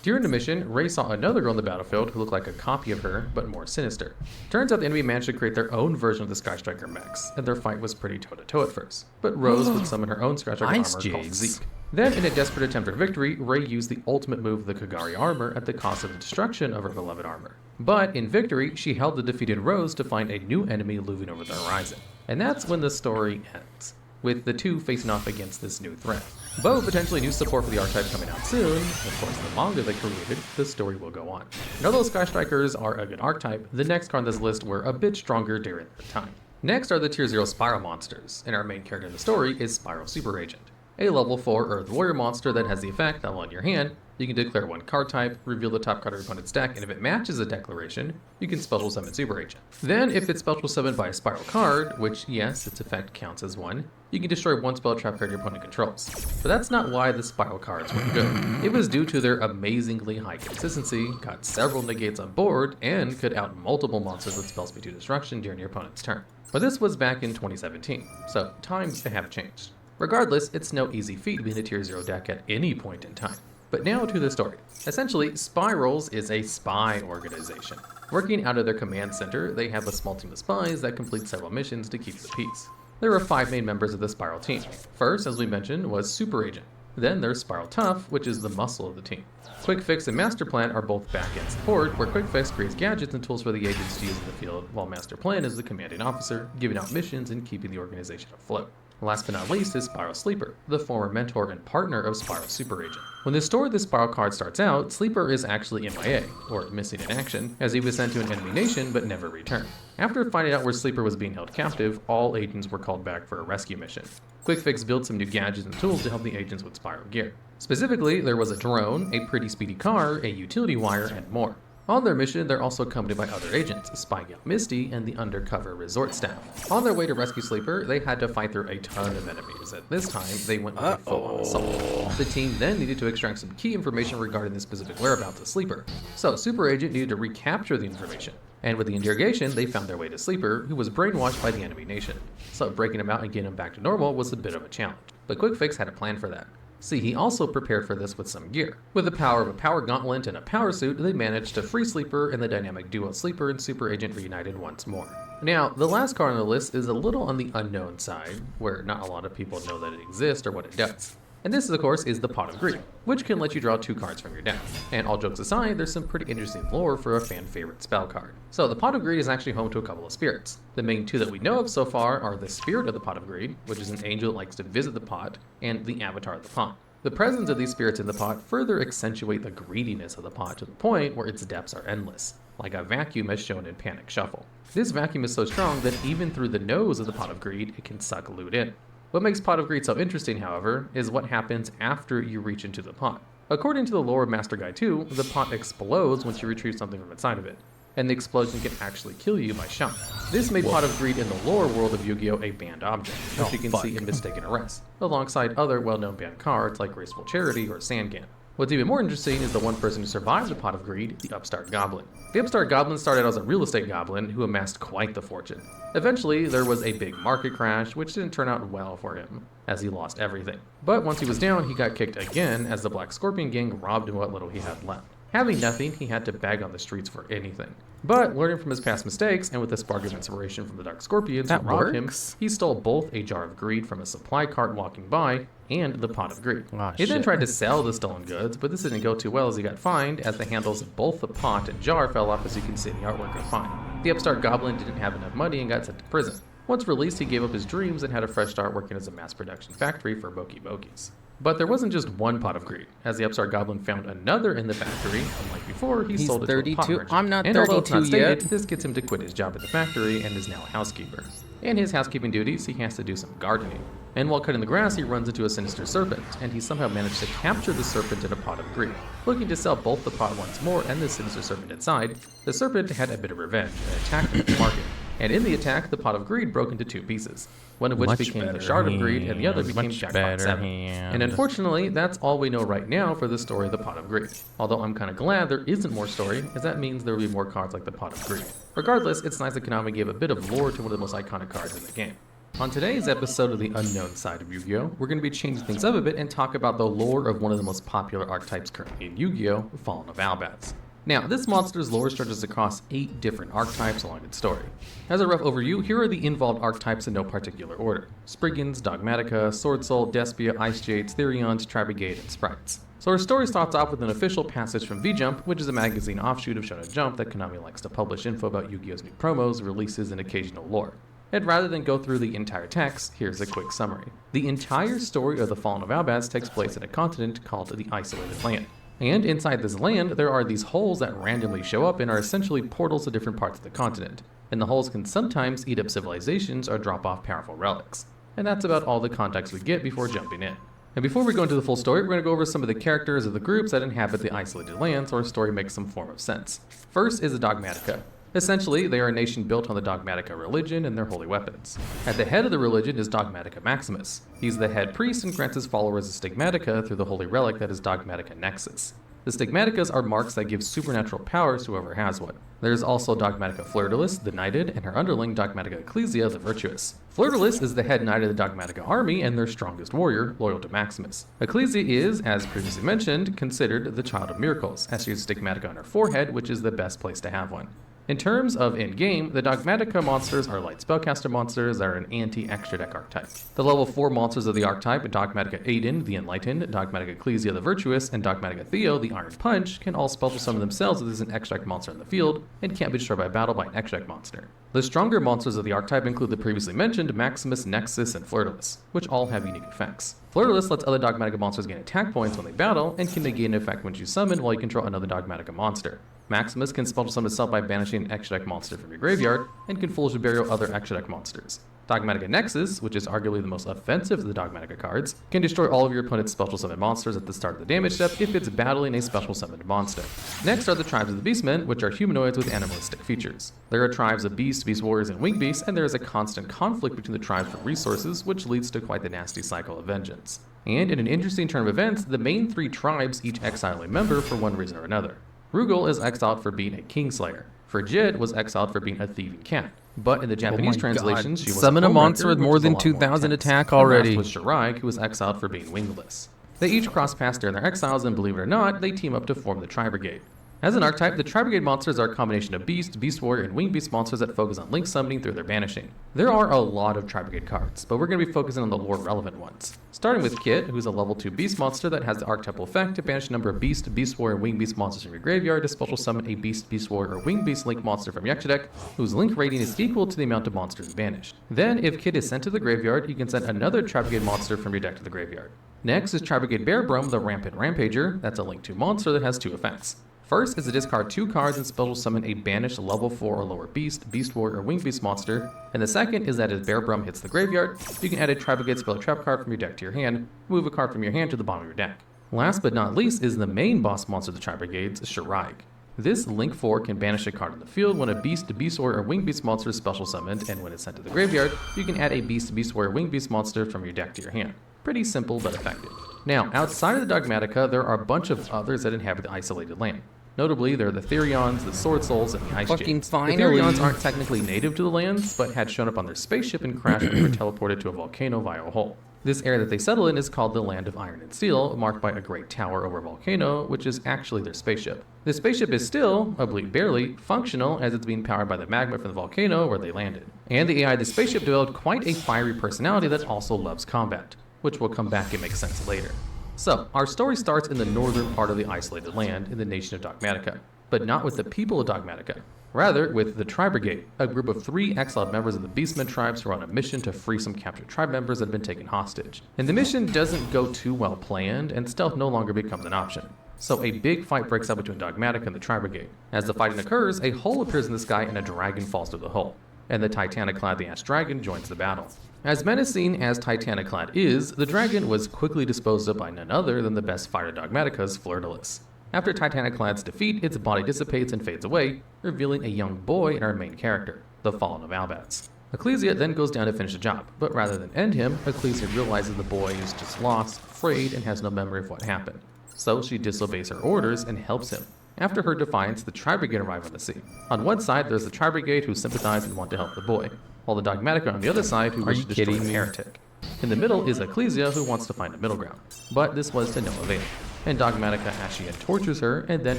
During the mission, Ray saw another girl on the battlefield who looked like a copy of her, but more sinister. Turns out the enemy managed to create their own version of the Sky Striker mechs, and their fight was pretty toe-to-toe at first. But Rose would summon her own Sky Striker
Ice
armor called
Jigs.
Zeke. Then, in a desperate attempt at victory, Ray used the ultimate move of the Kagari armor at the cost of the destruction of her beloved armor. But in victory, she held the defeated Rose to find a new enemy looming over the horizon. And that's when the story ends, with the two facing off against this new threat. But potentially new support for the archetype coming out soon, of course the manga they created, the story will go on. And although Sky Strikers are a good archetype, the next card on this list were a bit stronger during their time. Next are the Tier 0 Spyral monsters, and our main character in the story is Spyral Super Agent, a level 4 Earth Warrior monster that has the effect that while in your hand, you can declare one card type, reveal the top card of your opponent's deck, and if it matches a declaration, you can special summon Super Agent. Then, if it's special summoned by a Spyral card, which yes, its effect counts as one, you can destroy one spell trap card your opponent controls. But that's not why the Spyral cards were good. It was due to their amazingly high consistency, got several negates on board, and could out multiple monsters with spell speed to destruction during your opponent's turn. But this was back in 2017, so times have changed. Regardless, it's no easy feat to be in a Tier 0 deck at any point in time. But now to the story. Essentially, Spyrals is a spy organization. Working out of their command center, they have a small team of spies that complete several missions to keep the peace. There are 5 main members of the Spyral team. First, as we mentioned, was Super Agent. Then there's Spyral Tough, which is the muscle of the team. Quick Fix and Master Plan are both back-end support, where Quick Fix creates gadgets and tools for the agents to use in the field, while Master Plan is the commanding officer, giving out missions and keeping the organization afloat. Last but not least is Spyral Sleeper, the former mentor and partner of Spyral Super Agent. When the story of the Spyral card starts out, Sleeper is actually MIA, or missing in action, as he was sent to an enemy nation but never returned. After finding out where Sleeper was being held captive, all agents were called back for a rescue mission. Quick Fix built some new gadgets and tools to help the agents with Spyral gear. Specifically, there was a drone, a pretty speedy car, a utility wire, and more. On their mission, they're also accompanied by other agents, Spy Gal Misty and the undercover resort staff. On their way to rescue Sleeper, they had to fight through a ton of enemies. At this time, they went with a full-on assault. The team then needed to extract some key information regarding the specific whereabouts of Sleeper. So Super Agent needed to recapture the information. And with the interrogation, they found their way to Sleeper, who was brainwashed by the enemy nation. So breaking him out and getting him back to normal was a bit of a challenge. But Quick Fix had a plan for that. See, he also prepared for this with some gear. With the power of a power gauntlet and a power suit, they managed to free Sleeper and the dynamic duo Sleeper and Super Agent reunited once more. Now, the last card on the list is a little on the unknown side, where not a lot of people know that it exists or what it does. And this, of course, is the Pot of Greed, which can let you draw 2 cards from your deck. And all jokes aside, there's some pretty interesting lore for a fan favorite spell card. So the Pot of Greed is actually home to a couple of spirits. The main 2 that we know of so far are the Spirit of the Pot of Greed, which is an angel that likes to visit the pot, and the Avatar of the Pot. The presence of these spirits in the pot further accentuate the greediness of the pot to the point where its depths are endless, like a vacuum as shown in Panic Shuffle. This vacuum is so strong that even through the nose of the Pot of Greed, it can suck loot in. What makes Pot of Greed so interesting, however, is what happens after you reach into the pot. According to the Lore Master Guide 2, the pot explodes once you retrieve something from inside of it, and the explosion can actually kill you by shock. This made Pot of Greed in the lore world of Yu-Gi-Oh! A banned object, which you can see in Mistaken Arrest, alongside other well-known banned cards like Graceful Charity or Sandgan. What's even more interesting is the one person who survived the Pot of Greed, the Upstart Goblin. The Upstart Goblin started out as a real estate goblin who amassed quite the fortune. Eventually, there was a big market crash, which didn't turn out well for him, as he lost everything. But once he was down, he got kicked again as the Black Scorpion Gang robbed him what little he had left. Having nothing, he had to beg on the streets for anything. But learning from his past mistakes, and with a spark of inspiration from the Dark Scorpions who robbed him, he stole both a Jar of Greed from a supply cart walking by, and the Pot of Greed. He then tried to sell the stolen goods, but this didn't go too well as he got fined, as the handles of both the pot and jar fell off, as you can see in the artwork of fine. The Upstart Goblin didn't have enough money and got sent to prison. Once released, he gave up his dreams and had a fresh start working as a mass production factory for Boki Bokis. But there wasn't just one Pot of Greed, as the Upstart Goblin found another in the factory. Unlike before, he's sold it to a pot merchant.
I'm not
and
32
although it's not stated,
yet.
this gets him to quit his job at the factory and is now a housekeeper. In his housekeeping duties, he has to do some gardening. And while cutting the grass, he runs into a sinister serpent, and he somehow managed to capture the serpent in a pot of greed. Looking to sell both the pot once more and the sinister serpent inside, the serpent had a bit of revenge and attacked him at the market. And in the attack, the pot of greed broke into 2 pieces, one of which became the shard of greed, and the other became Jackpot 7. And unfortunately, that's all we know right now for the story of the Pot of Greed. Although I'm kind of glad there isn't more story, as that means there will be more cards like the Pot of Greed. Regardless, it's nice that Konami gave a bit of lore to one of the most iconic cards in the game. On today's episode of the Unknown Side of Yu-Gi-Oh!, we're going to be changing things up a bit and talk about the lore of one of the most popular archetypes currently in Yu-Gi-Oh!, Fallen of Albaz. Now, this monster's lore stretches across 8 different archetypes along its story. As a rough overview, here are the involved archetypes in no particular order: Spriggans, Dogmatica, Sword Soul, Despia, Ice Jades, Therions, Tri-Brigade, and Sprites. So our story starts off with an official passage from V-Jump, which is a magazine offshoot of Shonen Jump that Konami likes to publish info about Yu-Gi-Oh!'s new promos, releases, and occasional lore. And rather than go through the entire text, here's a quick summary. The entire story of the Fallen of Albaz takes place in a continent called the Isolated Land. And inside this land, there are these holes that randomly show up and are essentially portals to different parts of the continent. And the holes can sometimes eat up civilizations or drop off powerful relics. And that's about all the context we get before jumping in. And before we go into the full story, we're going to go over some of the characters of the groups that inhabit the Isolated Land so our story makes some form of sense. First is the Dogmatica. Essentially, they are a nation built on the Dogmatica religion and their holy weapons. At the head of the religion is Dogmatica Maximus. He's the head priest and grants his followers a stigmatica through the holy relic that is Dogmatica Nexus. The stigmaticas are marks that give supernatural powers to whoever has one. There's also Dogmatica Fleur-de-Lis, the Knighted, and her underling Dogmatica Ecclesia, the Virtuous. Fleur-de-Lis is the head knight of the Dogmatica army and their strongest warrior, loyal to Maximus. Ecclesia is, as previously mentioned, considered the Child of Miracles, as she has a stigmatica on her forehead, which is the best place to have one. In terms of in-game, the Dogmatica monsters are light spellcaster monsters that are an anti-extra deck archetype. The level 4 monsters of the archetype, Dogmatica Aiden, the Enlightened, Dogmatica Ecclesia, the Virtuous, and Dogmatica Theo, the Iron Punch, can all special summon themselves if there's an extra deck monster in the field, and can't be destroyed by battle by an extra deck monster. The stronger monsters of the archetype include the previously mentioned Maximus, Nexus, and Fleur-de-Lis, which all have unique effects. Fleur-de-Lis lets other Dogmatica monsters gain attack points when they battle, and can negate an effect when you summon while you control another Dogmatica monster. Maximus can special summon itself by banishing an extra deck monster from your graveyard, and can foolishly burial other extra deck monsters. Dogmatica Nexus, which is arguably the most offensive of the Dogmatica cards, can destroy all of your opponent's special summoned monsters at the start of the damage step if it's battling a special summoned monster. Next are the tribes of the Beastmen, which are humanoids with animalistic features. There are tribes of Beasts, Beast Warriors, and Winged Beasts, and there is a constant conflict between the tribes for resources, which leads to quite the nasty cycle of vengeance. And in an interesting turn of events, the main 3 tribes each exile a member for one reason or another. Rugal is exiled for being a Kingslayer. Frigid was exiled for being a thieving cat. But in the Japanese translations, she was
summon a monster with more than
which is a lot
2,000
intense.
attack already.
And last was Shiraig, who was exiled for being wingless. They each cross paths during their exiles, and believe it or not, they team up to form the Tri-Brigade. As an archetype, the Tri-Brigade monsters are a combination of Beast, Beast Warrior, and Winged Beast monsters that focus on link summoning through their banishing. There are a lot of Tri-Brigade cards, but we're going to be focusing on the lore relevant ones. Starting with Kit, who's a level 2 Beast monster that has the archetypal effect to banish a number of Beast, Beast Warrior, and Winged Beast monsters from your graveyard to special summon a Beast, Beast Warrior, or Winged Beast link monster from your extra deck, whose link rating is equal to the amount of monsters banished. Then, if Kit is sent to the graveyard, you can send another Tri-Brigade monster from your deck to the graveyard. Next is Tri-Brigade Bearbrum, the Rampant Rampager. That's a link 2 monster that has 2 effects. First is to discard 2 cards and special summon a banished level 4 or lower Beast, Beast Warrior, or Winged Beast monster. And the second is that as Bearbrum hits the graveyard, you can add a Tri-Brigade Spell Trap card from your deck to your hand, move a card from your hand to the bottom of your deck. Last but not least is the main boss monster of the Tri-Brigades, Shiraig. This link 4 can banish a card in the field when a Beast, Beast Warrior, or Winged Beast monster is special summoned, and when it's sent to the graveyard, you can add a Beast, Beast Warrior, Winged Beast monster from your deck to your hand. Pretty simple but effective. Now, outside of the Dogmatica, there are a bunch of others that inhabit the Isolated Land. Notably, there are the Therions, the Sword Souls, and the Ice Jades. The Therions aren't technically native to the lands, but had shown up on their spaceship and crashed when they were teleported to a volcano via a hole. This area that they settle in is called the Land of Iron and Steel, marked by a great tower over a volcano, which is actually their spaceship. The spaceship is still, albeit barely, functional as it's being powered by the magma from the volcano where they landed. And the AI of the spaceship developed quite a fiery personality that also loves combat, which will come back and make sense later. So, our story starts in the northern part of the Isolated Land in the nation of Dogmatica, but not with the people of Dogmatica. Rather, with the Tri-Brigade, a group of 3 exiled members of the Beastmen tribes who are on a mission to free some captured tribe members that have been taken hostage. And the mission doesn't go too well planned, and stealth no longer becomes an option. So a big fight breaks out between Dogmatica and the Tri-Brigade. As the fighting occurs, a hole appears in the sky and a dragon falls through the hole, and the Titanic-clad the Ash Dragon joins the battle. As menacing as Titanic-clad is, the dragon was quickly disposed of by none other than the best fighter Dogmatica's Fleur-de-Lis. After Titanic-clad's defeat, its body dissipates and fades away, revealing a young boy in our main character, the Fallen of Albaz. Ecclesia then goes down to finish the job, but rather than end him, Ecclesia realizes the boy is just lost, afraid, and has no memory of what happened. So she disobeys her orders and helps him. After her defiance, the Tri-Brigade arrive on the scene. On one side, there's the Tri-Brigade who sympathize and want to help the boy. while the Dogmatica on the other side who wished to destroy
kidding
the
me?
heretic. In the middle is Ecclesia who wants to find a middle ground, but this was to no avail, and Dogmatica Ashian tortures her and then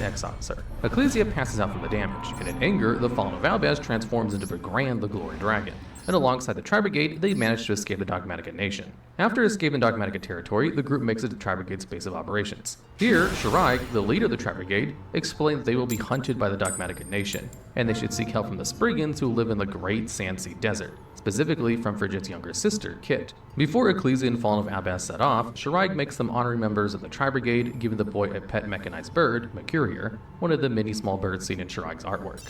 exiles her. Ecclesia passes out from the damage, and in anger, the Fallen of Albaz transforms into Vendread the Glory Dragon, and alongside the Tri-Brigade, they manage to escape the Dogmatica Nation. After escaping Dogmatica territory, the group makes it to Tri-Brigade's base of operations. Here, Shiraig, the leader of the Tri-Brigade, explains that they will be hunted by the Dogmatica Nation, and they should seek help from the Spriggans who live in the Great Sandsea Desert, specifically from Frigid's younger sister, Kit. Before Ecclesia and Fallen of Albaz set off, Shiraig makes them honorary members of the Tri-Brigade, giving the boy a pet mechanized bird, Mercurier, one of the many small birds seen in Shiraig's artwork.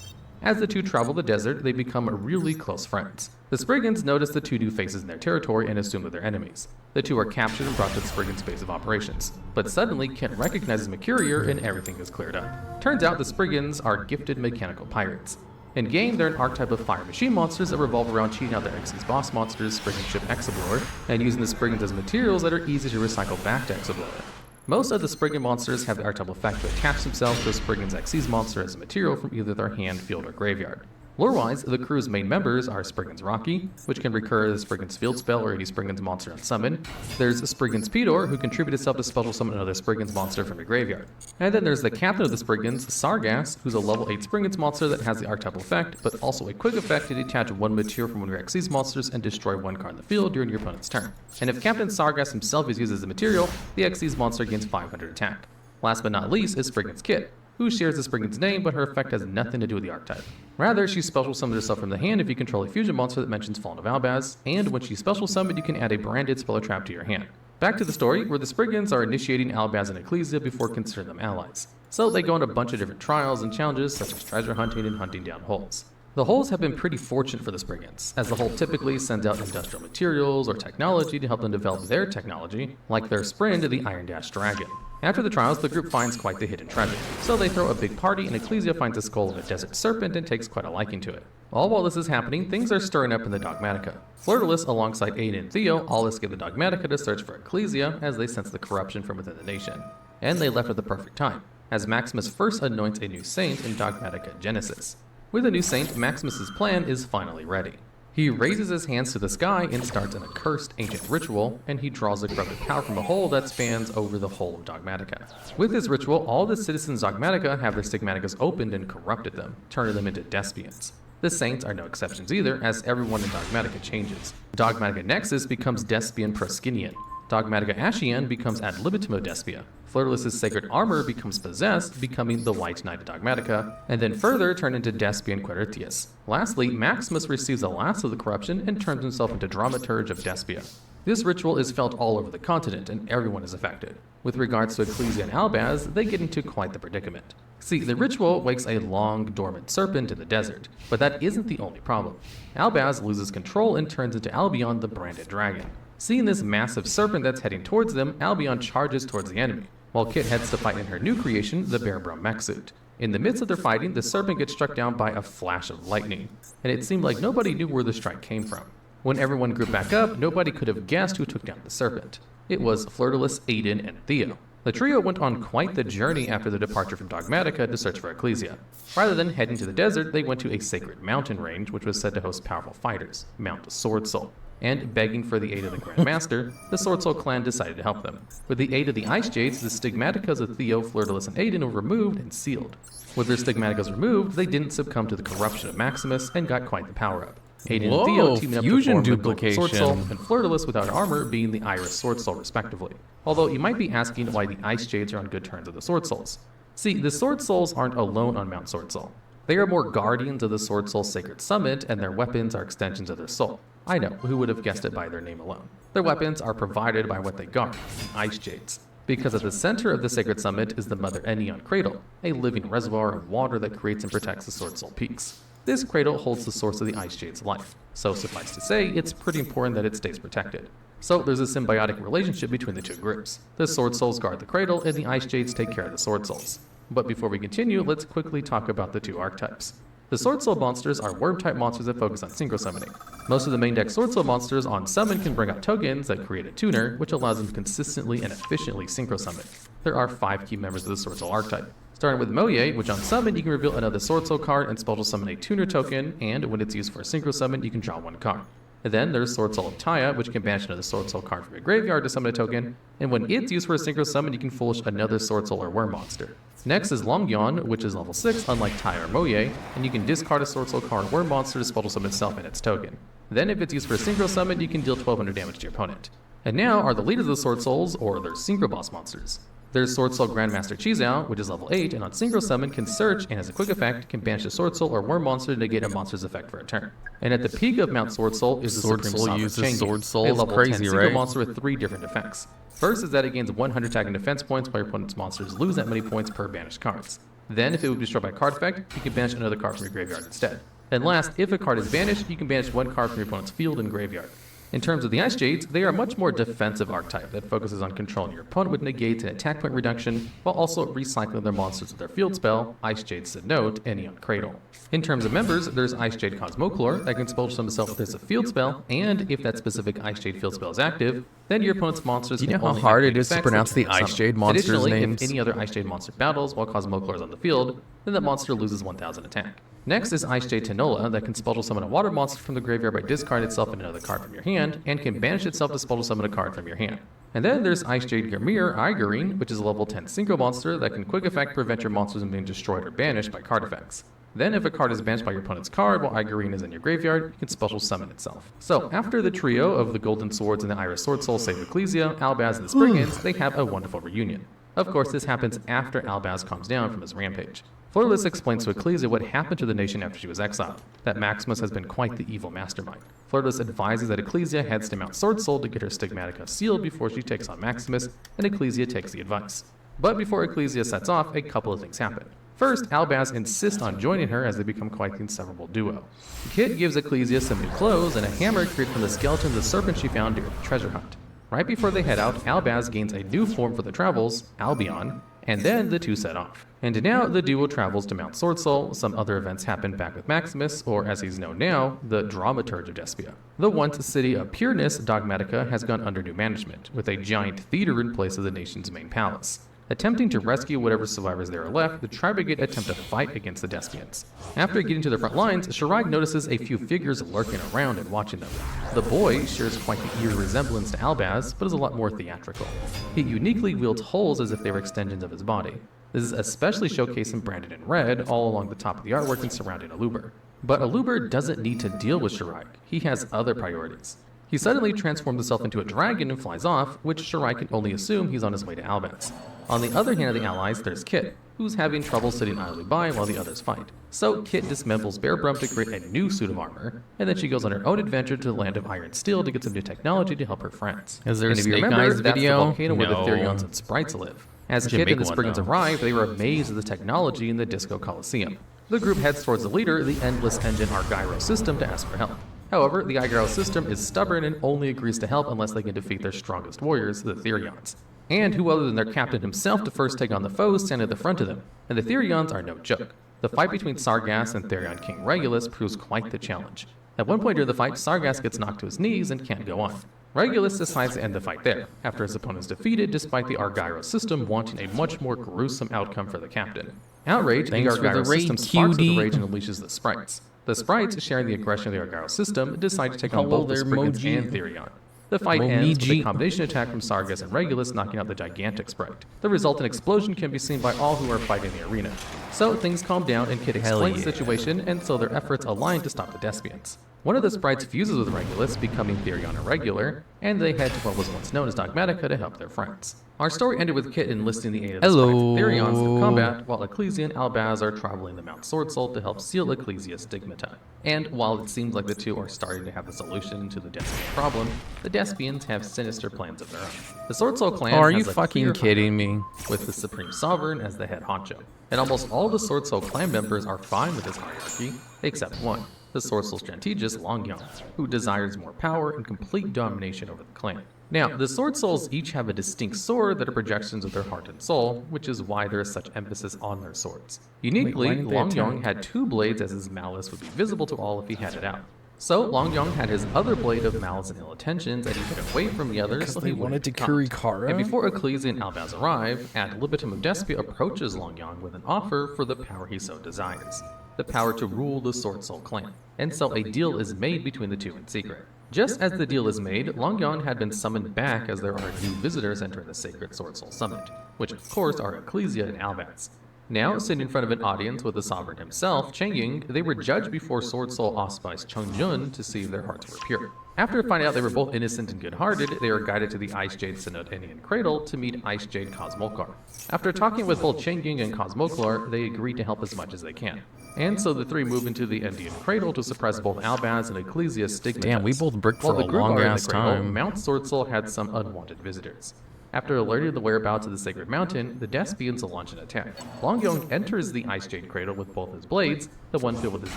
As the two travel the desert, they become really close friends. The Spriggans notice the two new faces in their territory and assume that they're enemies. The two are captured and brought to the Spriggans' base of operations. But suddenly, Kit recognizes Mercurier and everything is cleared up. Turns out the Spriggans are gifted mechanical pirates. In game, they're an archetype of fire machine monsters that revolve around cheating out their Xyz boss monsters, Spriggan ship Exablore, and using the Spriggans as materials that are easy to recycle back to Exablore. Most of the Spriggan monsters have the archetypal effect to attach themselves to a Spriggan's Xyz monster as a material from either their hand, field, or graveyard. Lore-wise, the crew's main members are Spriggan's Rocky, which can recur as Spriggan's field spell or any Spriggan's monster on summon. There's Spriggan's Pedor, who contributes itself to special summon another Spriggan's monster from your graveyard. And then there's the captain of the Spriggans, Sargas, who's a level 8 Spriggan's monster that has the archetypal effect, but also a quick effect to detach one material from one of your Xyz monsters and destroy one card in the field during your opponent's turn. And if Captain Sargas himself is used as a material, the Xyz monster gains 500 attack. Last but not least is Spriggan's Kit, who shares the Spriggan's name, but her effect has nothing to do with the archetype. Rather, she special summons herself from the hand if you control a fusion monster that mentions Fallen of Albaz, and when she's special summoned, you can add a branded spell or trap to your hand. Back to the story, where the Spriggans are initiating Albaz and Ecclesia before considering them allies. So they go on a bunch of different trials and challenges, such as treasure hunting and hunting down holes. The holes have been pretty fortunate for the Spriggans, as the hole typically sends out industrial materials or technology to help them develop their technology, like their Sprint to the Iron Dash Dragon. After the trials, the group finds quite the hidden treasure, so they throw a big party and Ecclesia finds the skull of a desert serpent and takes quite a liking to it. All while this is happening, things are stirring up in the Dogmatica. Flirtalus, alongside Aiden and Theo, all escape the Dogmatica to search for Ecclesia as they sense the corruption from within the nation. And they left at the perfect time, as Maximus first anoints a new saint in Dogmatica Genesis. With a new saint, Maximus's plan is finally ready. He raises his hands to the sky and starts an accursed ancient ritual, and he draws a corrupted power from a hole that spans over the whole of Dogmatica. With his ritual, all the citizens of Dogmatica have their stigmaticas opened and corrupted them, turning them into Despians. The Saints are no exceptions either, as everyone in Dogmatica changes. Dogmatica Nexus becomes Despian Proskinian. Dogmatica Ashian becomes Ad Libitum of Despia. Flirtalus's sacred armor becomes possessed, becoming the White Knight of Dogmatica, and then further turned into Despian Quiritius. Lastly, Maximus receives the last of the corruption and turns himself into Dramaturge of Despia. This ritual is felt all over the continent, and everyone is affected. With regards to Ecclesia and Albaz, they get into quite the predicament. See, the ritual wakes a long, dormant serpent in the desert, but that isn't the only problem. Albaz loses control and turns into Albion, the branded dragon. Seeing this massive serpent that's heading towards them, Albion charges towards the enemy, while Kit heads to fight in her new creation, the Bear Brum mech suit. In the midst of their fighting, the serpent gets struck down by a flash of lightning, and it seemed like nobody knew where the strike came from. When everyone grouped back up, nobody could have guessed who took down the serpent. It was Flirtalus, Aiden, and Theo. The trio went on quite the journey after the departure from Dogmatica to search for Ecclesia. Rather than heading to the desert, they went to a sacred mountain range which was said to host powerful fighters, Mount Sword Soul. And begging for the aid of the Grand Master, the Sword Soul clan decided to help them. With the aid of the Ice Jades, the stigmaticas of Theo, Flirtalus, and Aiden were removed and sealed. With their stigmaticas removed, they didn't succumb to the corruption of Maximus and got quite the power-up. Aiden and Theo teaming up to form the Golden Sword Soul, and Flirtalus without armor being the Iris Sword Soul respectively. Although you might be asking why the Ice Jades are on good terms with the Sword Souls. See, the Sword Souls aren't alone on Mount Sword Soul. They are more guardians of the Sword Soul's sacred summit, and their weapons are extensions of their soul. I know, who would have guessed it by their name alone. Their weapons are provided by what they guard, the Ice Jades. Because at the center of the sacred summit is the Mother Enneon Cradle, a living reservoir of water that creates and protects the Sword Soul peaks. This cradle holds the source of the Ice Jade's life, so suffice to say, it's pretty important that it stays protected. So there's a symbiotic relationship between the two groups. The Sword Souls guard the cradle, and the Ice Jades take care of the Sword Souls. But before we continue, let's quickly talk about the two archetypes. The Sword Soul monsters are worm-type monsters that focus on synchro summoning. Most of the main deck Sword Soul monsters on summon can bring out tokens that create a tuner, which allows them to consistently and efficiently synchro summon. There are 5 key members of the Sword Soul archetype. Starting with Moye, which on summon you can reveal another Sword Soul card and special summon a tuner token, and when it's used for a synchro summon you can draw 1 card. And then there's Sword Soul of Taya, which can banish another Sword Soul card from your graveyard to summon a token, and when it's used for a synchro summon you can foolish another Sword Soul or worm monster. Next is Longyeon, which is level 6 unlike Taya or Moye, and you can discard a Sword Soul card worm monster to special summon itself and its token. Then if it's used for a synchro summon you can deal 1200 damage to your opponent. And now are the leaders of the Sword Souls, or their synchro boss monsters. There's Sword Soul Grandmaster Chizao, which is level 8, and on synchro summon can search, and as a quick effect, can banish a Sword Soul or worm monster to negate a monster's effect for a turn. And at the peak of Mount Sword Soul is the
Sword
Supreme
Soul
Sovereign
uses
Changi,
Sword Soul,
a
is
level
crazy,
10 synchro
right?
monster with 3 different effects. First is that it gains 100 attack and defense points while your opponent's monsters lose that many points per banished cards. Then, if it would be destroyed by card effect, you can banish another card from your graveyard instead. And last, if a card is banished, you can banish 1 card from your opponent's field and graveyard. In terms of the Ice Jades, they are a much more defensive archetype that focuses on controlling your opponent with negates and attack point reduction, while also recycling their monsters with their field spell, Ice Jade Note, and Neon Cradle. In terms of members, there's Ice Jade Cosmoclore that can special summon itself as a field spell, and if that specific Ice Jade field spell is active, then your opponent's monsters
Do you
can
know how
only
hard
activate
it is to
effects
pronounce
that
the
trigger
Ice
summon.
Jade monsters'
Additionally,
names?
if any other Ice Jade monster battles while Cosmoclore is on the field, then that monster loses 1000 attack. Next is Ice Jade Tanola that can special summon a water monster from the graveyard by discarding itself and another card from your hand, and can banish itself to special summon a card from your hand. And then there's Ice Jade Garmir Igarine, which is a level 10 synchro monster that can quick effect prevent your monsters from being destroyed or banished by card effects. Then if a card is banished by your opponent's card while Igarine is in your graveyard, you can special summon itself. So after the trio of the Golden Swords and the Iris Sword Soul save Ecclesia, Albaz and the Spriggans, they have a wonderful reunion. Of course, this happens after Albaz calms down from his rampage. Florless explains to Ecclesia what happened to the nation after she was exiled, that Maximus has been quite the evil mastermind. Florless advises that Ecclesia heads to Mount Sword Soul to get her Stigmatica sealed before she takes on Maximus, and Ecclesia takes the advice. But before Ecclesia sets off, a couple of things happen. First, Albaz insists on joining her as they become quite the inseparable duo. Kit gives Ecclesia some new clothes and a hammer created from the skeleton of the serpent she found during the treasure hunt. Right before they head out, Albaz gains a new form for the travels, Albion, and then the two set off. And now the duo travels to Mount Sword Soul. Some other events happen back with Maximus, or as he's known now, the Dramaturge of Despia. The once city of Pureness, Dogmatica, has gone under new management, with a giant theater in place of the nation's main palace. Attempting to rescue whatever survivors there are left, the Tribrigade attempt to fight against the Despians. After getting to the front lines, Shiraig notices a few figures lurking around and watching them. The boy shares quite the eerie resemblance to Albaz, but is a lot more theatrical. He uniquely wields holes as if they were extensions of his body. This is especially showcased and branded in red all along the top of the artwork and surrounding Aluber. But Aluber doesn't need to deal with Shiraig. He has other priorities. He suddenly transforms himself into a dragon and flies off, which Shiraig can only assume he's on his way to Albaz. On the other hand of the allies, there's Kit, who's having trouble sitting idly by while the others fight. So Kit dismantles Bearbrum to create a new suit of armor, and then she goes on her own adventure to the land of Iron Steel to get some new technology to help her friends.
Is there
and
a
if you
Snake
remember,
Eyes
that's
video?
the volcano where the
No.
Therions and Sprites live. As
Should
Kit
make
and the
one,
Spriggans
though.
arrive, they were amazed at the technology in the Disco Coliseum. The group heads towards the leader, the Endless Engine Argyro system, to ask for help. However, the Argyro system is stubborn and only agrees to help unless they can defeat their strongest warriors, the Therions. And who other than their captain himself to first take on the foes standing at the front of them. And the Therions are no joke. The fight between Sargas and Therion King Regulus proves quite the challenge. At one point during the fight, Sargas gets knocked to his knees and can't go on. Regulus decides to end the fight there, after his opponent is defeated despite the Argyro system wanting a much more gruesome outcome for the captain. Outraged, the
Thanks for the
Argyro
raid,
system sparks with
QD.
rage and unleashes the Sprites. The Sprites, sharing the aggression of the Argyro system, decide to take on
Hello
both the
there,
Spriggans
Moji.
and Therion. The fight ends with a
Momiji.
combination attack from Sargas and Regulus knocking out the gigantic Sprite. The resultant explosion can be seen by all who are fighting in the arena. So things calm down and Kid
Hell
explains the
yeah.
situation, and so their efforts align to stop the Despians. One of the Sprites fuses with Regulus, becoming Therion Irregular, and they head to what was once known as Dogmatica to help their friends. Our story ended with Kit enlisting the aid of the
Hello.
Sprites and Therions through combat, while Ecclesia and Albaz are traveling the Mount Sword Soul to help seal Ecclesia's stigmata. And while it seems like the two are starting to have the solution to the Despian problem, the Despians have sinister plans of their own. The Sword Soul clan
Oh, are
has
you
a
fucking
clear
kidding me?
with the Supreme Sovereign as the head honcho. And almost all the Sword Soul clan members are fine with this hierarchy, except one. the Sword Soul strategist Yugioh, who desires more power and complete domination over the clan. Now, the Sword Souls each have a distinct sword that are projections of their heart and soul, which is why there is such emphasis on their swords. Uniquely, Yugioh had two blades, as his malice would be visible to all if he had it out. So, Yugioh had his other blade of malice and ill intentions, and he hid away from the others so
they
he
wanted to
wouldn't
curry
be caught.
Kara?
And before Ecclesia and Albaz arrive, ad libitum of Despia approaches Yugioh with an offer for the power he so desires. The power to rule the Sword Soul clan. And so a deal is made between the two in secret. Just as the deal is made, Yugioh had been summoned back as there are new visitors entering the Sacred Sword Soul Summit, which of course are Ecclesia and Albaz. Now, sitting in front of an audience with the sovereign himself, Chengying, they were judged before Sword Soul Auspice Chongjun to see if their hearts were pure. After finding out they were both innocent and good-hearted, they were guided to the Ice Jade Synodanian Cradle to meet Ice Jade Cosmokar. After talking with both Chengying and Cosmokar, they agreed to help as much as they can. And so the three move into the Endian Cradle to suppress both Albaz and Ecclesia's stigmatas.
Damn, we both bricked for
While
a
the group are in
long-ass
the cradle,
time.
Mount Sword Soul had some unwanted visitors. After alerting the whereabouts of the Sacred Mountain, the Despians will launch an attack. Yugioh enters the Ice Jade Cradle with both his blades, the one filled with his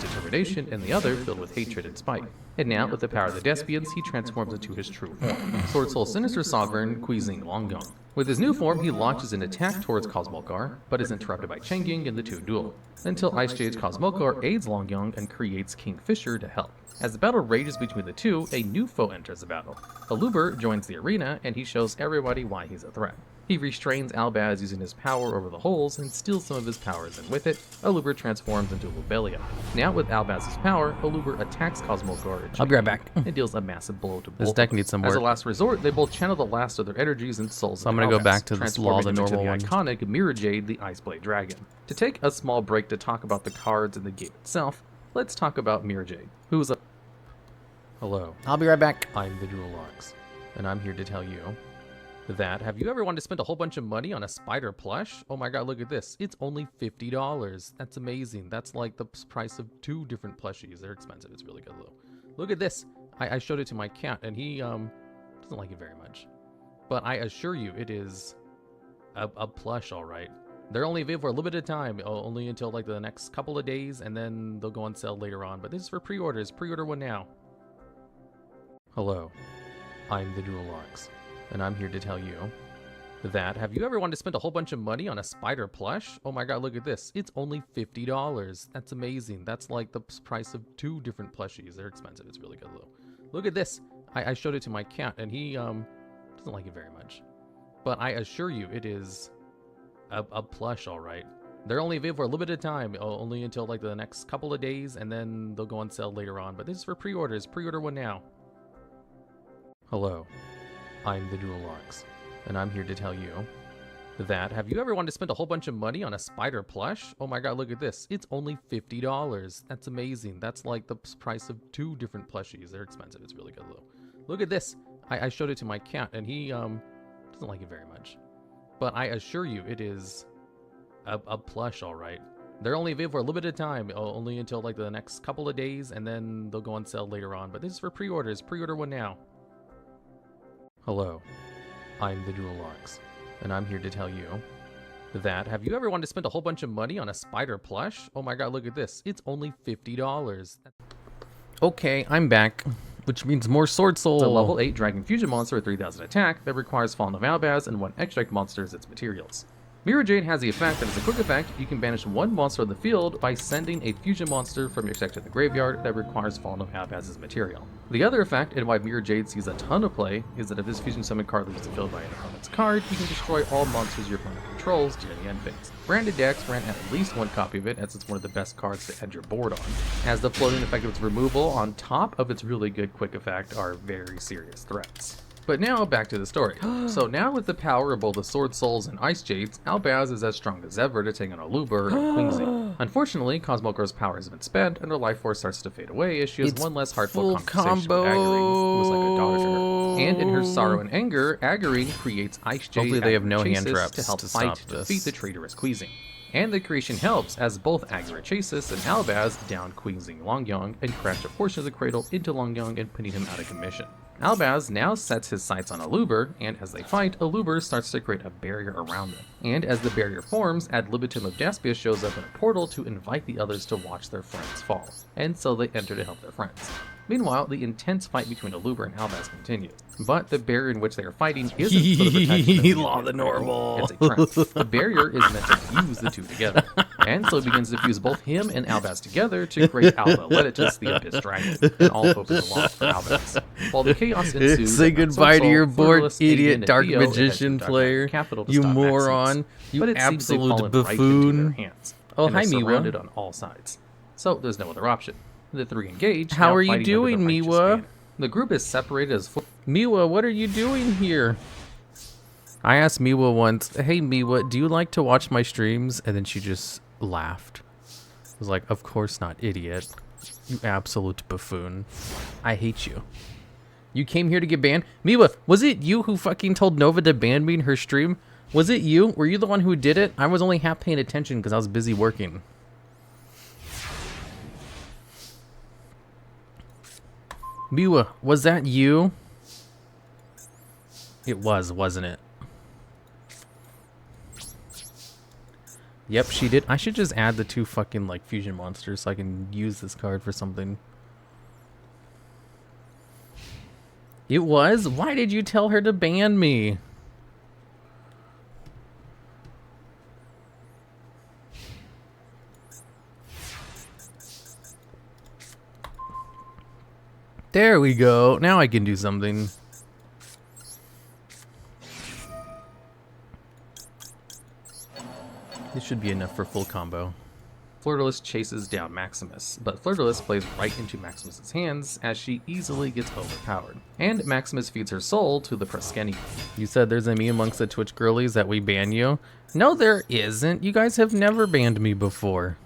determination and the other filled with hatred and spite. And now, with the power of the Despians, he transforms into his true form, Sword Soul Sinister Sovereign Quizing Yugioh. With his new form, he launches an attack towards Cosmokar, but is interrupted by Chengying and the two duel, until Ice Jade's Cosmokar aids Yugioh and creates Kingfisher to help. As the battle rages between the two, a new foe enters the battle. Aluber joins the arena, and he shows everybody why he's a threat. He restrains Albaz using his power over the holes and steals some of his powers, and with it, Aluber transforms into Lobelia. Now with Albaz's power, Aluber attacks Cosmokar and
I'll be right back.
and deals a massive blow to both.
This deck needs some
As
work.
a last resort, they both channel the last of their energies and souls.
So I'm gonna go back to this law, the normal one.
The iconic Mirror Jade, the Iceblade Dragon. To take a small break to talk about the cards in the game itself, let's talk about Mirror Jade, who's a... Hello.
I'll be right back.
I'm TheDuelLogs, and I'm here to tell you that have you ever wanted to spend a whole bunch of money on a spider plush? Oh my god, look at this. It's only $50. That's amazing. That's like the price of 2 different plushies. They're expensive. It's really good though. Look at this. I showed it to my cat and he doesn't like it very much. But I assure you it is a plush, all right. They're only available for a limited time, only until like the next couple of days, and then they'll go on sale later on. But this is for pre-orders. Pre-order one now. Hello, I'm TheDuelLogs, and I'm here to tell you that have you ever wanted to spend a whole bunch of money on a spider plush? Oh my god, look at this. It's only $50. That's amazing. That's like the price of 2 different plushies. They're expensive. It's really good though. Look at this. I showed it to my cat and he doesn't like it very much. But I assure you it is a plush, all right. They're only available for a limited time, only until like the next couple of days, and then they'll go on sale later on. But this is for pre-orders. Pre-order one now. Hello, I'm TheDuelLogs, and I'm here to tell you that have you ever wanted to spend a whole bunch of money on a spider plush? Oh my god, look at this. It's only $50. That's amazing. That's like the price of 2 different plushies. They're expensive. It's really good though. Look at this. I showed it to my cat and he doesn't like it very much. But I assure you it is a plush, all right. They're only available for a limited time, only until like the next couple of days, and then they'll go on sale later on. But this is for pre-orders. Pre-order one now. Hello, I'm TheDuelLogs, and I'm here to tell you that have you ever wanted to spend a whole bunch of money on a spider plush? Oh my god, look at this. It's only $50.
Okay, I'm back. Which means more Sword Soul.
It's a level 8 Dragon Fusion monster with 3000 attack that requires Fallen of Albaz and 1 extract monster as its materials. Mirror Jade has the effect that as a quick effect, you can banish 1 monster on the field by sending a fusion monster from your deck to the graveyard that requires Fallen of Albaz as material. The other effect, and why Mirror Jade sees a ton of play, is that if this fusion summon card leaves the field by an opponent's card, you can destroy all monsters your opponent controls during the end phase. Branded decks ran at least 1 copy of it, as it's one of the best cards to end your board on, as the floating effect of its removal on top of its really good quick effect are very serious threats. But now, back to the story. So now with the power of both the Sword Souls and Ice Jades, Albaz is as strong as ever to take on Aluber and Quincy. Unfortunately, Cosmokar's power has been spent, and her life force starts to fade away as she has one less heartfelt conversation with Agarine, who was like a daughter to her. And in her sorrow and anger, Agarine creates Ice Jade
Hopefully they have no hand
Chasis
traps
to help
to
fight
stop
to
this.
defeat the traitorous Queasing. And the creation helps, as both Agarachasis and Albaz down Queasing Yugioh and crash a portion of the cradle into Yugioh and putting him out of commission. Albaz now sets his sights on Aluber, and as they fight, Aluber starts to create a barrier around them. And as the barrier forms, Ad libitum of Despia shows up in a portal to invite the others to watch their friends fall, and so they enter to help their friends. Meanwhile, the intense fight between Aluber and Albaz continues, but the barrier in which they are fighting isn't for the protection of
Law the normal.
It's a trap. The barrier is meant to fuse the two together, and so it begins to fuse both him and Albaz together to create Alba Letitus, the Abyss Dragon, and all hope is lost for Albaz. While the chaos ensues,
Say goodbye to your bored
Florless,
idiot
Aiden,
dark
and Theo head to
magician
the Dark
player.
Knight capital to
You
stop
moron.
Maximus.
You
But it seems they've
absolute
fallen right into
buffoon.
their hands,
Oh,
and
hi,
are
Miwa.
surrounded on all sides. So there's no other option. The three engage.
How
now
are you
fighting under the
doing,
righteous
Miwa?
banner. The group is separated as
Miwa, what are you doing here? I asked Miwa once, hey Miwa, do you like to watch my streams? And then she just laughed. I was like, of course not, idiot. You absolute buffoon. I hate you. You came here to get banned? Miwa, was it you who fucking told Nova to ban me in her stream? Was it you? Were you the one who did it? I was only half paying attention because I was busy working. Miwa, was that you? It was, wasn't it? Yep, she did. I should just add the two fucking, like, fusion monsters so I can use this card for something. It was? Why did you tell her to ban me? There we go. Now I can do something. This should be enough for full combo.
Fleur-de-Lis chases down Maximus, but Fleur-de-Lis plays right into Maximus's hands as she easily gets overpowered. And Maximus feeds her soul to the Preskeni.
You said there's a me amongst the Twitch girlies that we ban you? No, there isn't. You guys have never banned me before.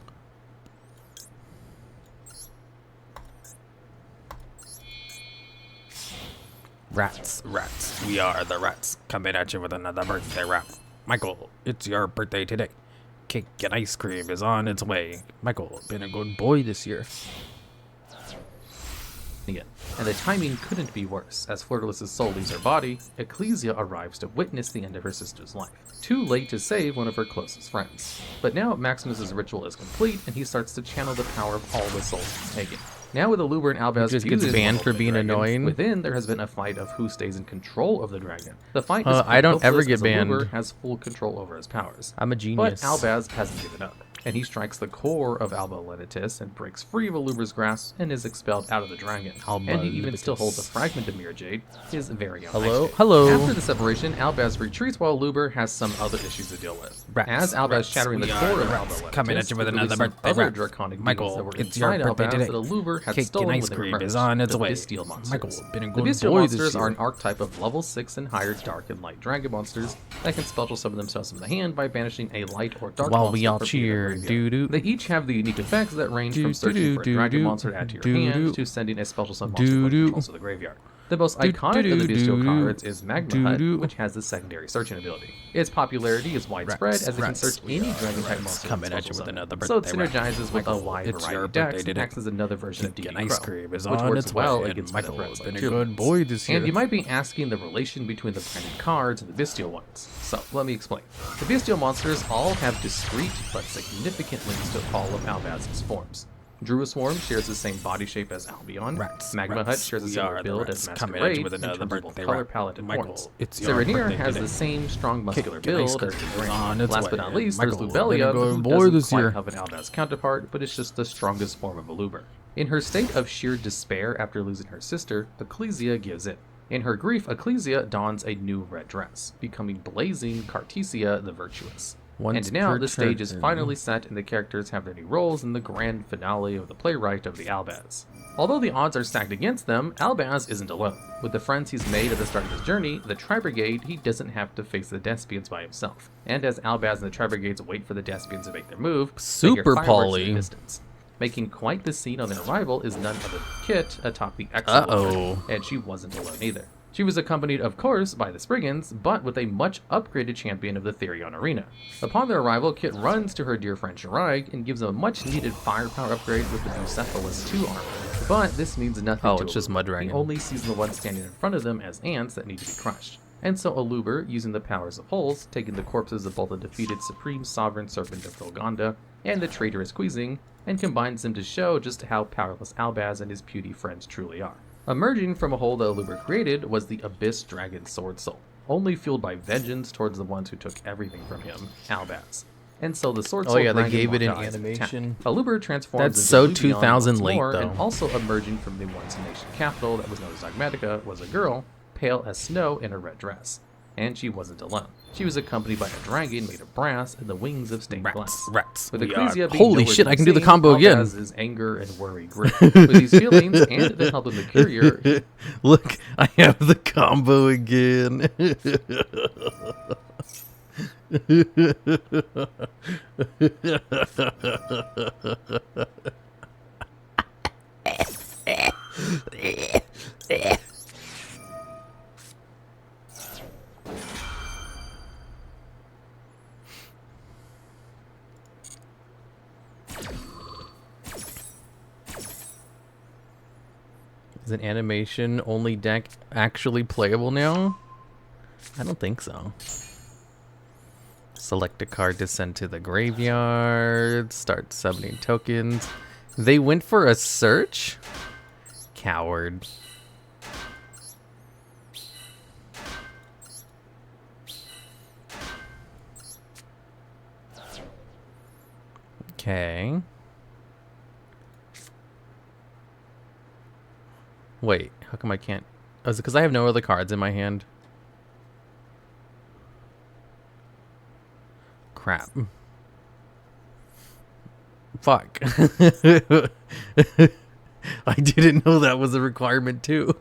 Rats, rats, we are the rats, coming at you with another birthday rap. Michael, it's your birthday today. Cake and ice cream is on its way. Michael, been a good boy this year.
Again. And the timing couldn't be worse. As Fleur-de-Lis's soul leaves her body, Ecclesia arrives to witness the end of her sister's life. Too late to save one of her closest friends. But now Maximus's ritual is complete, and he starts to channel the power of all the souls he's taken. Now with Aluber and Albaz
He just gets
fused
banned
with
for
the
being
dragon,
annoying?
Within, there has been a fight of who stays in control of the dragon. The fight is
I don't ever
hopeless
get
as
banned.
Aluber has full control over his powers.
I'm a
But
genius.
Albaz hasn't given up, and he strikes the core of Alba Letitus and breaks free of Aluber's grasp and is expelled out of the dragon.
Alba
And he even still
Letitus.
holds a fragment of Mirror Jade, his very own
Hello?
Ice Jade.
Hello?
After the separation, Albaz retreats while Aluber has some other issues to deal with.
Rats,
As Albaz
rats,
shattering the
we
core
are
of
the
Alba
rats,
Letitus,
coming at you with
it
another
released some
birthday
other
rap.
draconic
Michael,
demons that were
it's your
inside
birthday
Albaz
today.
that Aluber had
Cake
stolen
and ice
when they were
cream is
merged,
on its
the
way.
Bestial monsters.
Michael, been a
The
good
Bestial
boy
monsters
this
are an
year.
archetype of level 6 and higher dark and light dragon monsters that can spell summon themselves from the hand by banishing a light or dark
While
monster
we all
from either
cheer,
graveyard.
doo-doo.
They each have the unique effects that range
Doo,
from searching for a dragon
doo-doo,
monster to add to your
doo-doo.
hand to sending a special summon monster
Doo-doo.
controls to the graveyard. The most
Doo,
iconic of the bestial
doo-doo.
cards is Magma Hut,
Doo-doo.
which has the secondary searching ability. Its popularity is widespread
Rats,
as it can
rats,
search
we
any
are
dragon type
rats,
monster
coming
with
at you
special
with
summon.
another
So it
birthday rap.
synergizes with a
Michael,
wide
it's
variety
your
of decks
birthday
and
today.
acts as another version of
Cake and
DD
ice
Crow,
cream is
which
on
works
its
well
way.
against
Michael,
threats
been
like
a good
Goblins.
boy this year.
And you might be asking the relation between the branded cards and the bestial ones. So let me explain. The bestial monsters all have discrete but significant links to all of Albaz's forms. Druiswarm shares the same body shape as Albion.
Rats,
Magma Hut
rats,
shares a
we
similar
are the
build
rats,
as
coming at you
Masquerade
with
in
another
terms of both
birthday
color
rap.
palette and
Michael,
forms.
it's your
Serenir
birthday
has
today.
the same strong muscular
Cake and ice
build as
cream is
Drain.
on its
Last
way.
but not least,
Michael,
there's
been a
Lubelia,
good
who
boy
doesn't
this
quite
year.
have an Albaz counterpart, but is just the strongest form of Aluber. In her state of sheer despair after losing her sister, Ecclesia gives in. In her grief, Ecclesia dons a new red dress, becoming Blazing Cartesia the Virtuous.
Once
And now
per
the stage is
turn.
finally set and the characters have their new roles in the grand finale of the playwright of the Albaz. Although the odds are stacked against them, Albaz isn't alone. With the friends he's made at the start of his journey, the Tri-Brigade, he doesn't have to face the Despians by himself. And as Albaz and the Tri-Brigades wait for the Despians to make their move, they hear
Super
fireworks
Polly.
in the distance. Making quite the scene on their arrival is none other than Kit atop the Excellent,
Uh-oh.
and she wasn't alone either. She was accompanied, of course, by the Spriggans, but with a much upgraded champion of the Therion arena. Upon their arrival, Kit runs to her dear friend Shiraig and gives him a much needed firepower upgrade with the Bucephalus 2 armor. But this means nothing
Oh,
to
it's just
Aluber.
Mud Dragon.
He only sees the ones standing in front of them as ants that need to be crushed. And so Aluber, using the powers of holes, taking the corpses of both the defeated Supreme Sovereign Serpent of Golgonda and the traitorous Queasing, and combines them to show just how powerless Albaz and his puny friends truly are. Emerging from a hole that Aluber created was the Abyss Dragon Sword Soul, only fueled by vengeance towards the ones who took everything from him, Albaz. And so the Sword Soul
yeah, they
Dragon
gave it an
dies of attack.
animation.
Aluber transforms
That's
into
so
Luvion
2000
once
late,
more,
though.
and also emerging from the once nation capital that was known as Dogmatica was a girl, pale as snow in a red dress. And she wasn't alone. She was accompanied by a dragon made of brass and the wings of stained glass.
Rats.
With
We
Ecclesia
are-
being
Holy
nowhere
shit,
to
I
be
can do the
seen,
combo again.
Albaz's anger and worry grew. With these feelings and the help of the courier,
Look, I have the combo again. Is an animation only deck actually playable now? I don't think so. Select a card to send to the graveyard. Start summoning tokens. They went for a search? Coward. Okay. Wait, how come I can't? Oh, is it because I have no other cards in my hand? Crap. Fuck. I didn't know that was a requirement too.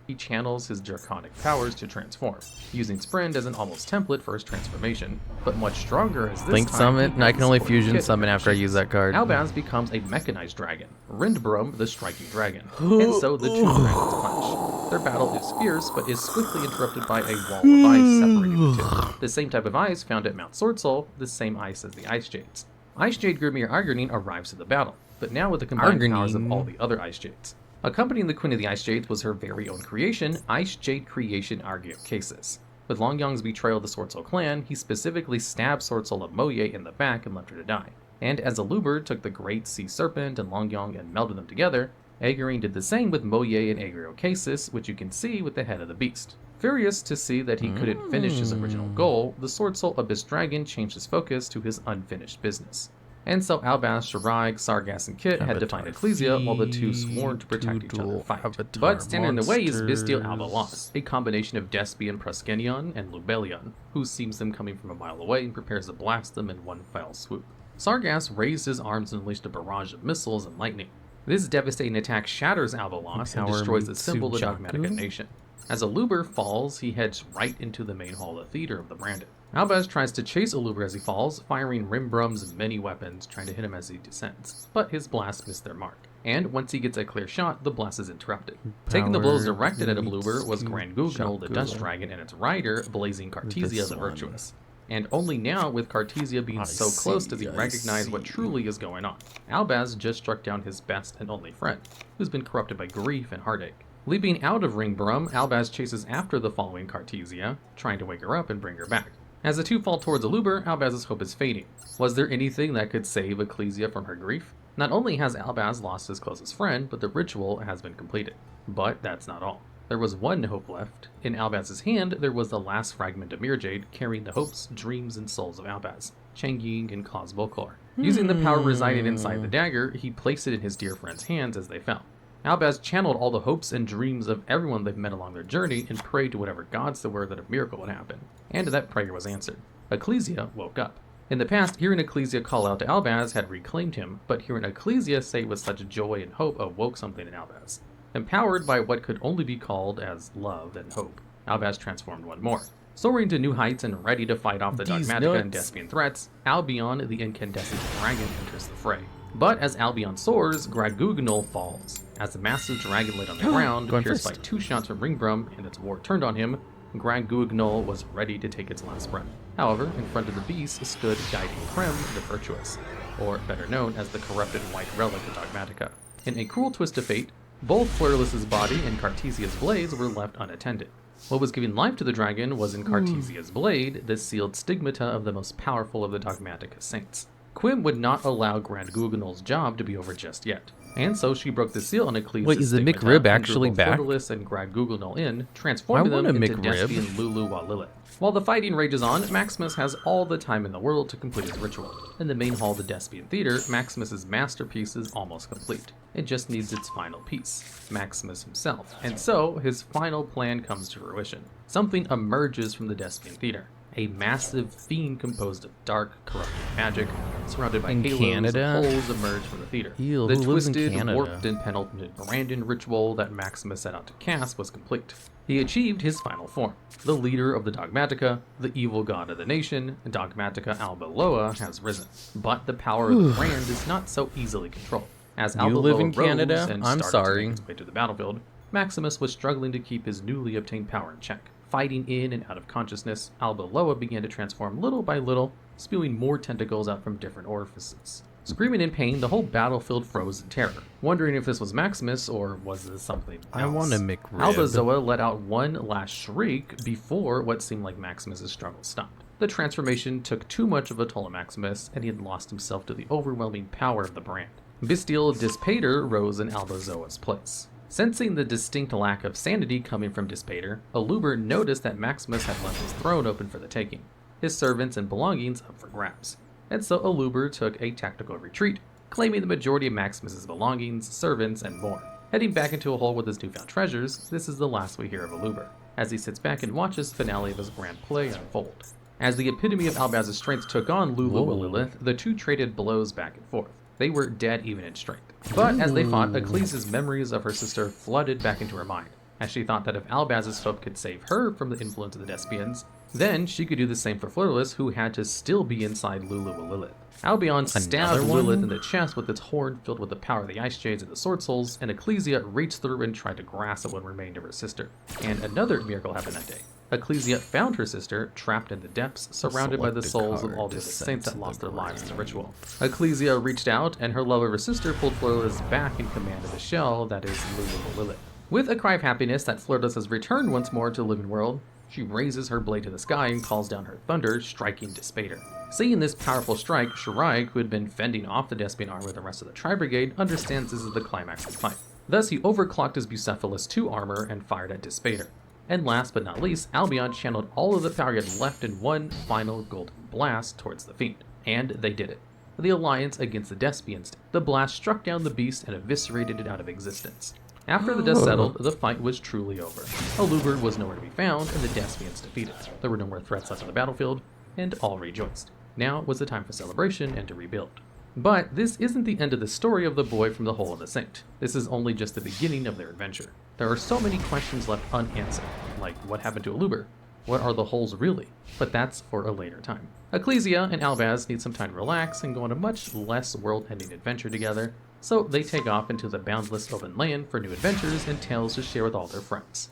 he channels his draconic powers to transform, using Sprint as an almost template for his transformation, but much stronger as this
Link
time
summon?
he
No, I can only
supports
fusion
kit
summon after I use that card.
Albaz becomes a mechanized dragon, Rindbrum the striking dragon, and so the two dragons clash. Their battle is fierce, but is swiftly interrupted by a wall of ice separating the two. The same type of ice found at Mount Swordsoul, the same ice as the Ice Jades. Ice Jade Grimir Arginine arrives to the battle, but now with the combined powers of all the other Ice Jades. Accompanying the Queen of the Ice Jades was her very own creation, Ice Jade Creation Yugioh. With Longyong's betrayal of the Swordsoul clan, he specifically stabbed Swordsoul of Moye in the back and left her to die. And as Aluber took the Great Sea Serpent and Longyong and melded them together, Aegirine did the same with Moye and Yugioh, which you can see with the head of the beast. Furious to see that he couldn't finish his original goal, the Swordsoul Abyss Dragon changed his focus to his unfinished business. And so Albaz, Shiraig, Sargas, and Kit had to find Ecclesia while the two sworn to protect each other in the fight. But standing in the way is Bestial Albalos, a combination of Despian Proskenion and Lubellion, who sees them coming from a mile away and prepares to blast them in one fell swoop. Sargas raised his arms and unleashed a barrage of missiles and lightning. This devastating attack shatters Albalos and destroys the symbol of the Dogmatica Nation. As Aluber falls, he heads right into the main hall of the Theater of the Branded. Albaz tries to chase Aluber as he falls, firing Rimbrum's many weapons, trying to hit him as he descends, but his blasts miss their mark. And once he gets a clear shot, the blast is interrupted. Taking the blows directed at Aluber was Grand Gugnol, the Dust Dragon, and its rider, Blazing Cartesia the Virtuous. And only now, with Cartesia being so close, does he recognize what truly is going on. Albaz just struck down his best and only friend, who's been corrupted by grief and heartache. Leaping out of Ringbrum, Albaz chases after the following Cartesia, trying to wake her up and bring her back. As the two fall towards Aluber, Albaz's hope is fading. Was there anything that could save Ecclesia from her grief? Not only has Albaz lost his closest friend, but the ritual has been completed. But that's not all. There was one hope left. In Albaz's hand, there was the last fragment of Mirjade, carrying the hopes, dreams, and souls of Albaz, Changying and Kaz Volkor. Using the power residing inside the dagger, he placed it in his dear friend's hands as they fell. Albaz channeled all the hopes and dreams of everyone they've met along their journey and prayed to whatever gods there were that a miracle would happen. And that prayer was answered. Ecclesia woke up. In the past, hearing Ecclesia call out to Albaz had reclaimed him, but hearing Ecclesia say it with such joy and hope awoke something in Albaz. Empowered by what could only be called as love and hope, Albaz transformed one more. Soaring to new heights and ready to fight off the Dogmatica and Despian threats, Albion, the incandescent dragon, enters the fray. But as Albion soars, Gagagigo falls. As the massive dragon laid on the ground, pierced by two shots from Ringbrum and its war turned on him, Gagagigo was ready to take its last breath. However, in front of the beast stood Guiding Krem the Virtuous, or better known as the corrupted white relic of Dogmatica. In a cruel twist of fate, both Flirtless's body and Cartesia's blades were left unattended. What was giving life to the dragon was in Cartesia's blade, the sealed stigmata of the most powerful of the Dogmatica saints. Quim would not allow Gagagigo's job to be over just yet, and so she broke the seal on Ecclesia's
Wait, is the
stigmata
McRib
and
actually
drew both
back?
Flirtless and Gagagigo in, transforming
I
them
want a
into
McRib.
Despian Lulu Walilith. While the fighting rages on, Maximus has all the time in the world to complete his ritual. In the main hall of the Despian Theater, Maximus's masterpiece is almost complete. It just needs its final piece, Maximus himself, and so his final plan comes to fruition. Something emerges from the Despian Theater. A massive fiend composed of dark, corrupting magic, surrounded by
In
halos
Canada?
of holes emerge from the theater.
Ew,
The
who lives in
twisted,
Canada?
warped, and penultimate Brandon ritual that Maximus set out to cast was complete. He achieved his final form. The leader of the Dogmatica, the evil god of the nation, Dogmatica Alba Loa, has risen. But the power of the brand is not so easily controlled. As Alba
live
Loa
in
rose
Canada?
and
I'm
started
sorry.
to make his way to the battlefield, Maximus was struggling to keep his newly obtained power in check. Fighting in and out of consciousness, Alba Loa began to transform little by little, spewing more tentacles out from different orifices. Screaming in pain, the whole battlefield froze in terror, wondering if this was Maximus or was this something else.
I want a McRib.
Albazoa let out one last shriek before what seemed like Maximus's struggle stopped. The transformation took too much of a toll on Maximus, and he had lost himself to the overwhelming power of the brand. Bestial Dispater rose in Albazoa's place. Sensing the distinct lack of sanity coming from Dispater, Aluber noticed that Maximus had left his throne open for the taking, his servants and belongings up for grabs. And so Aluber took a tactical retreat, claiming the majority of Maximus's belongings, servants, and more. Heading back into a hole with his newfound treasures, this is the last we hear of Aluber, as he sits back and watches the finale of his grand play unfold. As the epitome of Albaz's strength took on Lulu Walilith, the two traded blows back and forth. They were dead even in strength. But as they fought, Ecclesia's memories of her sister flooded back into her mind, as she thought that if Albaz's hope could save her from the influence of the Despians, then she could do the same for Flirtless, who had to still be inside Lulu Walilith. Albion stabbed Lilith in the chest with its horn filled with the power of the Ice Shades and the Sword Souls, and Ecclesia reached through and tried to grasp at what remained of her sister. And another miracle happened that day. Ecclesia found her sister, trapped in the depths, surrounded by the souls of all the other saints that lost their lives in the ritual. Ecclesia reached out, and her love of her sister pulled Flirtless back in command of the shell that is Lulu Walilith. With a cry of happiness that Flirtless has returned once more to the living world, she raises her blade to the sky and calls down her thunder, striking Dispater. Seeing this powerful strike, Shiraig, who had been fending off the Despian armor with the rest of the Tri-Brigade, understands this is the climax of the fight. Thus, he overclocked his Bucephalus 2 armor and fired at Dispater. And last but not least, Albion channeled all of the power he had left in one final golden blast towards the fiend. And they did it. The alliance against the Despians. The blast struck down the beast and eviscerated it out of existence. After the dust settled, the fight was truly over. Aluber was nowhere to be found, and the Despians defeated. There were no more threats left on the battlefield, and all rejoiced. Now was the time for celebration and to rebuild. But this isn't the end of the story of the boy from the Hole of the Saint. This is only just the beginning of their adventure. There are so many questions left unanswered, like what happened to Aluber? What are the holes really? But that's for a later time. Ecclesia and Albaz need some time to relax and go on a much less world-ending adventure together, so they take off into the boundless open land for new adventures and tales to share with all their friends.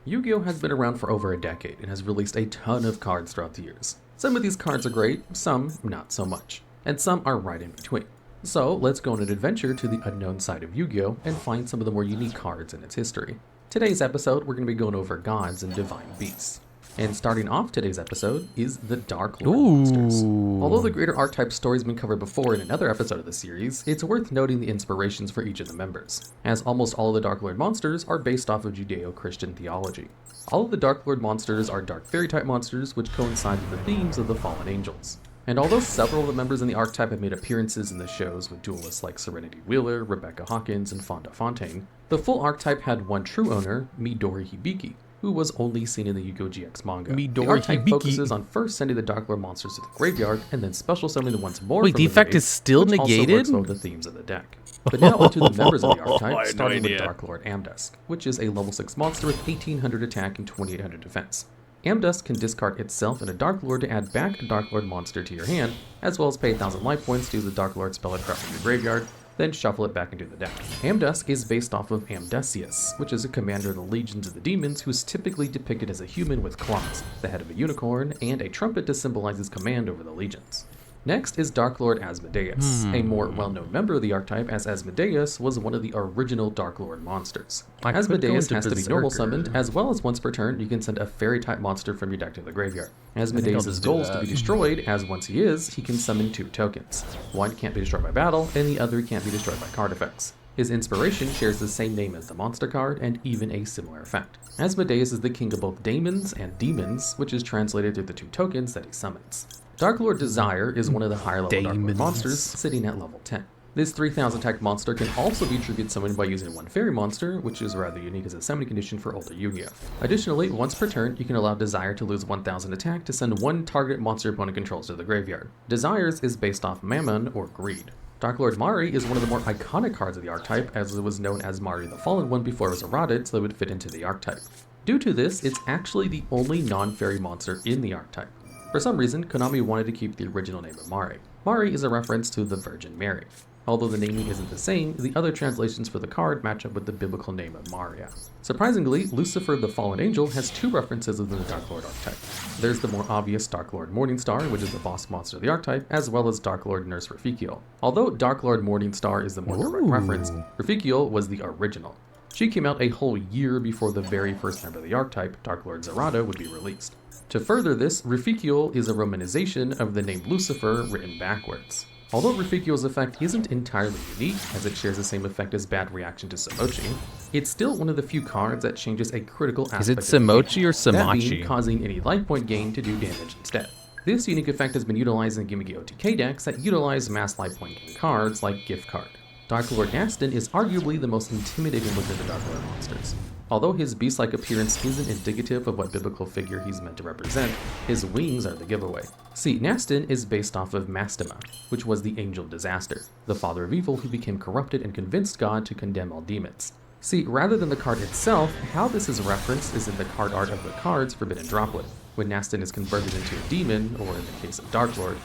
Yu-Gi-Oh! Has been around for over a decade and has released a ton of cards throughout the years. Some of these cards are great, some not so much, and some are right in between. So let's go on an adventure to the unknown side of Yu-Gi-Oh! And find some of the more unique cards in its history. Today's episode, we're going to be going over gods and divine beasts. And starting off today's episode is the Darklord monsters. Although the greater archetype story has been covered before in another episode of the series, it's worth noting the inspirations for each of the members, as almost all of the Darklord monsters are based off of Judeo-Christian theology. All of the Darklord monsters are dark fairy-type monsters which coincide with the themes of the fallen angels. And although several of the members in the archetype have made appearances in the shows with duelists like Serenity Wheeler, Rebecca Hawkins, and Fonda Fontaine, the full archetype had one true owner, Midori Hibiki, who was only seen in the Yu-Gi-Oh! GX manga. The archetype focuses on first sending the Darklord monsters to the graveyard, and then special summoning them once more.
Wait,
from
the effect
grave,
is still
which
negated?
Also works well with the themes of the deck. But now onto the members of the archetype, starting with Darklord Amdusk, which is a level 6 monster with 1800 attack and 2800 defense. Amdusk can discard itself and a Darklord to add back a Darklord monster to your hand, as well as pay 1000 life points to use the Darklord spell it from your graveyard, then shuffle it back into the deck. Amdusk is based off of Amdusius, which is a commander of the legions of the demons who is typically depicted as a human with claws, the head of a unicorn, and a trumpet to symbolize his command over the legions. Next is Darklord Asmodeus, a more well-known member of the archetype, as Asmodeus was one of the original Darklord monsters. Asmodeus has to be normal summoned, as well as once per turn you can send a fairy-type monster from your deck to the graveyard. Asmodeus' goal is to be destroyed, as once he is, he can summon 2 tokens. One can't be destroyed by battle, and the other can't be destroyed by card effects. His inspiration shares the same name as the monster card, and even a similar effect. Asmodeus is the king of both daemons and demons, which is translated through the 2 tokens that he summons. Darklord Desire is one of the higher level Darklord monsters, sitting at level 10. This 3000 attack monster can also be tribute summoned by using 1 fairy monster, which is rather unique as a summoning condition for older Yugioh. Additionally, once per turn, you can allow Desire to lose 1000 attack to send 1 target monster opponent controls to the graveyard. Desires is based off Mammon or Greed. Darklord Mari is one of the more iconic cards of the archetype, as it was known as Mari the Fallen One before it was eroded, so it would fit into the archetype. Due to this, it's actually the only non-fairy monster in the archetype. For some reason, Konami wanted to keep the original name of Mari. Mari is a reference to the Virgin Mary. Although the naming isn't the same, the other translations for the card match up with the biblical name of Maria. Surprisingly, Lucifer the Fallen Angel has 2 references within the Darklord archetype. There's the more obvious Darklord Morningstar, which is the boss monster of the archetype, as well as Darklord Nurse Raffikiel. Although Darklord Morningstar is the more direct reference, Raffikiel was the original. She came out a whole year before the very first member of the archetype, Darklord Zerata, would be released. To further this, Raffikiel is a romanization of the name Lucifer written backwards. Although Raffikiel's effect isn't entirely unique, as it shares the same effect as Bad Reaction to Samochi, it's still one of the few cards that changes a critical aspect of the game.
Is it Samochi or Samachi?
That being causing any life point gain to do damage instead. This unique effect has been utilized in gimmicky OTK decks that utilize mass life point gain cards like Gift Card. Darklord Gaston is arguably the most intimidating within the Darklord monsters. Although his beast-like appearance isn't indicative of what biblical figure he's meant to represent, his wings are the giveaway. See, Nastin is based off of Mastema, which was the angel of disaster, the father of evil who became corrupted and convinced God to condemn all demons. See, rather than the card itself, how this is referenced is in the card art of the card's Forbidden Droplet, when Nastin is converted into a demon, or in the case of Darklord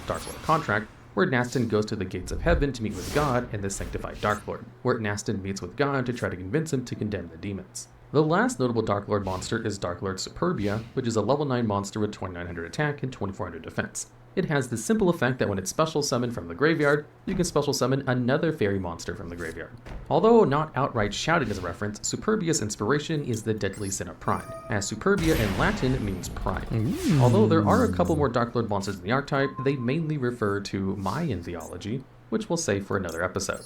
Contract, where Nastin goes to the gates of heaven to meet with God and the sanctified Darklord, where Nastin meets with God to try to convince him to condemn the demons. The last notable Darklord monster is Darklord Superbia, which is a level 9 monster with 2900 attack and 2400 defense. It has the simple effect that when it's special summoned from the graveyard, you can special summon another fairy monster from the graveyard. Although not outright shouted as a reference, Superbia's inspiration is the deadly sin of pride, as Superbia in Latin means pride. Although there are a couple more Darklord monsters in the archetype, they mainly refer to Mayan theology, which we'll save for another episode.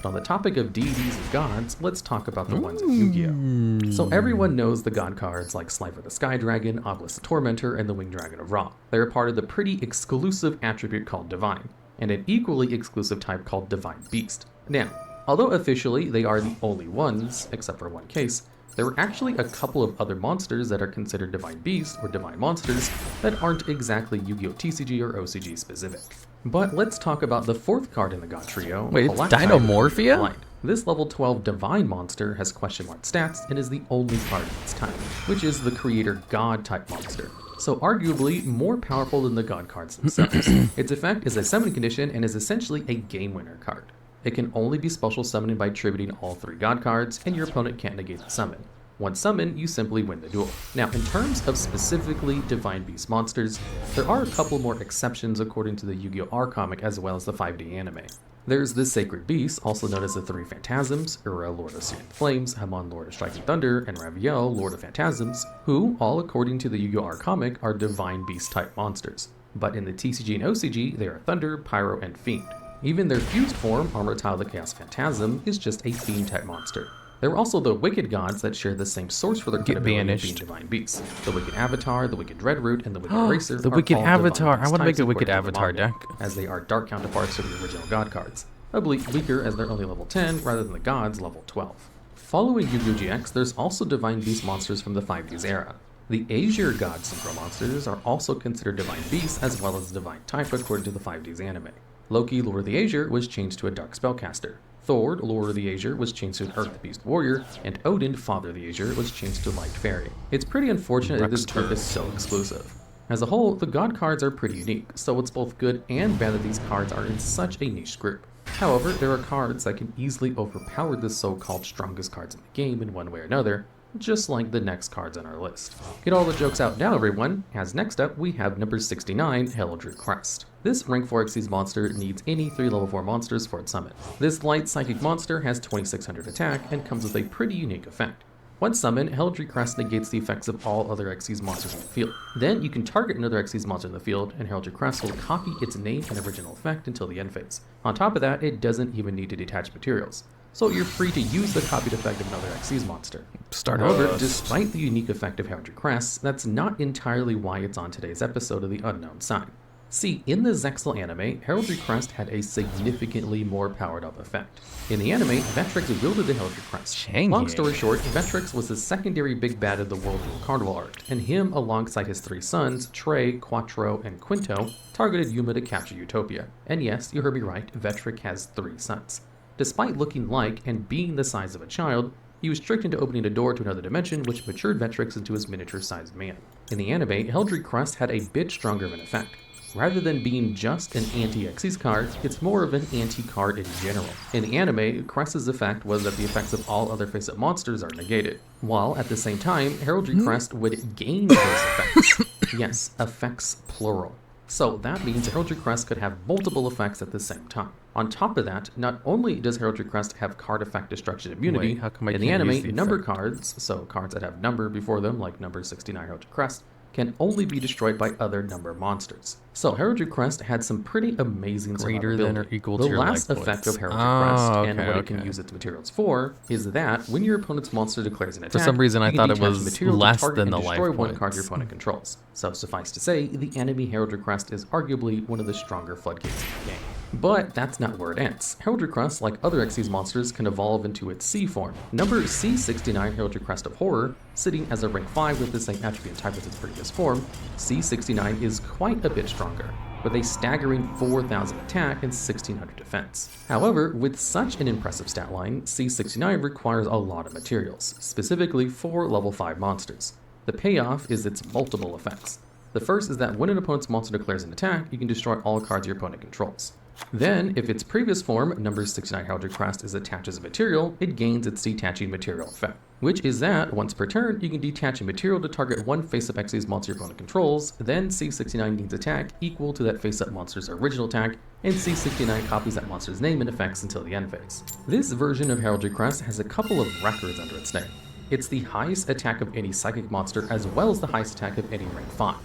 But on the topic of deities and gods, let's talk about the ones in Yugioh. So everyone knows the god cards like Slifer the Sky Dragon, Obelisk the Tormentor, and the Winged Dragon of Ra. They're part of the pretty exclusive attribute called Divine, and an equally exclusive type called Divine Beast. Now, although officially they are the only ones, except for one case, there are actually a couple of other monsters that are considered Divine Beasts or Divine Monsters that aren't exactly Yu-Gi-Oh! TCG or OCG specific. But let's talk about the 4th card in the God trio.
Wait, it's Dinomorphia?
This level 12 Divine monster has question mark stats and is the only card of its type, which is the Creator God type monster. So arguably more powerful than the God cards themselves. Its effect is a summon condition and is essentially a game winner card. It can only be special summoned by tributing all 3 God cards, and your opponent can't negate the summon. Once summoned, you simply win the duel. Now, in terms of specifically Divine Beast monsters, there are a couple more exceptions according to the Yu-Gi-Oh! R comic as well as the 5D anime. There's the Sacred Beasts, also known as the 3 Phantasms, Ura, Lord of Searing Flames, Hamon, Lord of Striking Thunder, and Raviel, Lord of Phantasms, who, all according to the Yu-Gi-Oh! R comic, are Divine Beast type monsters. But in the TCG and OCG, they are Thunder, Pyro, and Fiend. Even their fused form, Armortile the Chaos Phantasm, is just a Fiend type monster. There are also the Wicked Gods that share the same source for their credibility of being Divine Beasts. The Wicked Avatar, the Wicked Dreadroot, and the Wicked Racer
the
are
Wicked
all
Avatar.
Divine
I want to make
Beast
a Wicked
types
Avatar
according to the
deck.
manga, as they are dark counterparts to the original God cards. I believe weaker as they're only level 10 rather than the gods level 12. Following Yu-Gi-Oh! GX, there's also Divine Beast monsters from the 5Ds era. The Azure God Synchro monsters are also considered Divine Beasts as well as Divine type according to the 5Ds anime. Loki, Lord of the Azure, was changed to a Dark Spellcaster. Thor, Lord of the Azure, was changed to an Earth Beast Warrior, and Odin, Father of the Azure, was changed to Light Fairy. It's pretty unfortunate that this type is so exclusive. As a whole, the God cards are pretty unique, so it's both good and bad that these cards are in such a niche group.
However, there are cards that can easily overpower the so-called strongest cards in the game in one way or another, just like the next cards on our list. Get all the jokes out now, everyone, as next up we have number 69, Heraldry Crest. This rank 4 Xyz monster needs any 3 level 4 monsters for its summon. This light psychic monster has 2600 attack and comes with a pretty unique effect. Once summoned, Heraldry Crest negates the effects of all other Xyz monsters in the field. Then you can target another Xyz monster in the field, and Heraldry Crest will copy its name and original effect until the end phase. On top of that, it doesn't even need to detach materials, so you're free to use the copied effect of another Xyz monster. However, despite the unique effect of Heraldry Crest, that's not entirely why it's on today's episode of the Unknown Sign. See, in the Zexal anime, Heraldry Crest had a significantly more powered up effect. In the anime, Vetrix wielded the Heraldry Crest. Long story short, Vetrix was the secondary big bad of the World Duel Carnival arc, and him alongside his 3 sons, Trey, Quattro, and Quinto, targeted Yuma to capture Utopia. And yes, you heard me right, Vetrix has 3 sons. Despite looking like and being the size of a child, he was tricked into opening a door to another dimension which matured Vetrix into his miniature-sized man. In the anime, Heraldry Crest had a bit stronger of an effect. Rather than being just an anti-Xyz card, it's more of an anti-card in general. In the anime, Crest's effect was that the effects of all other face-up monsters are negated, while at the same time, Heraldry Crest would gain those effects. Yes, effects plural. So that means Heraldry Crest could have multiple effects at the same time. On top of that, not only does Heraldry Crest have card effect destruction immunity, in the anime, number cards, so cards that have number before them, like number 69 Heraldry Crest, can only be destroyed by other number monsters. So Heraldry Crest had some pretty amazing
greater than or equal to
the
your
last
life
effect
points.
of Heraldry Crest and what it can use its materials for is that when your opponent's monster declares an attack,
for some reason I thought it was less than the life
destroy
points.
one card your opponent controls. So suffice to say, the enemy Heraldry Crest is arguably one of the stronger floodgates in the game. But that's not where it ends. Heraldry Crest, like other Xyz monsters, can evolve into its C form. Number C69 Heraldry Crest of Horror, sitting as a rank 5 with the same attribute type as its previous form, C69 is quite a bit stronger, with a staggering 4,000 attack and 1,600 defense. However, with such an impressive stat line, C69 requires a lot of materials, specifically 4 level 5 monsters. The payoff is its multiple effects. The first is that when an opponent's monster declares an attack, you can destroy all cards your opponent controls. Then, if its previous form, number 69 Heraldry Crest, is attached as a material, it gains its detaching material effect, which is that, once per turn, you can detach a material to target one face-up Xyz monster your opponent controls, then C69 gains attack equal to that face-up monster's original attack, and C69 copies that monster's name and effects until the end phase. This version of Heraldry Crest has a couple of records under its name. It's the highest attack of any psychic monster, as well as the highest attack of any rank 5.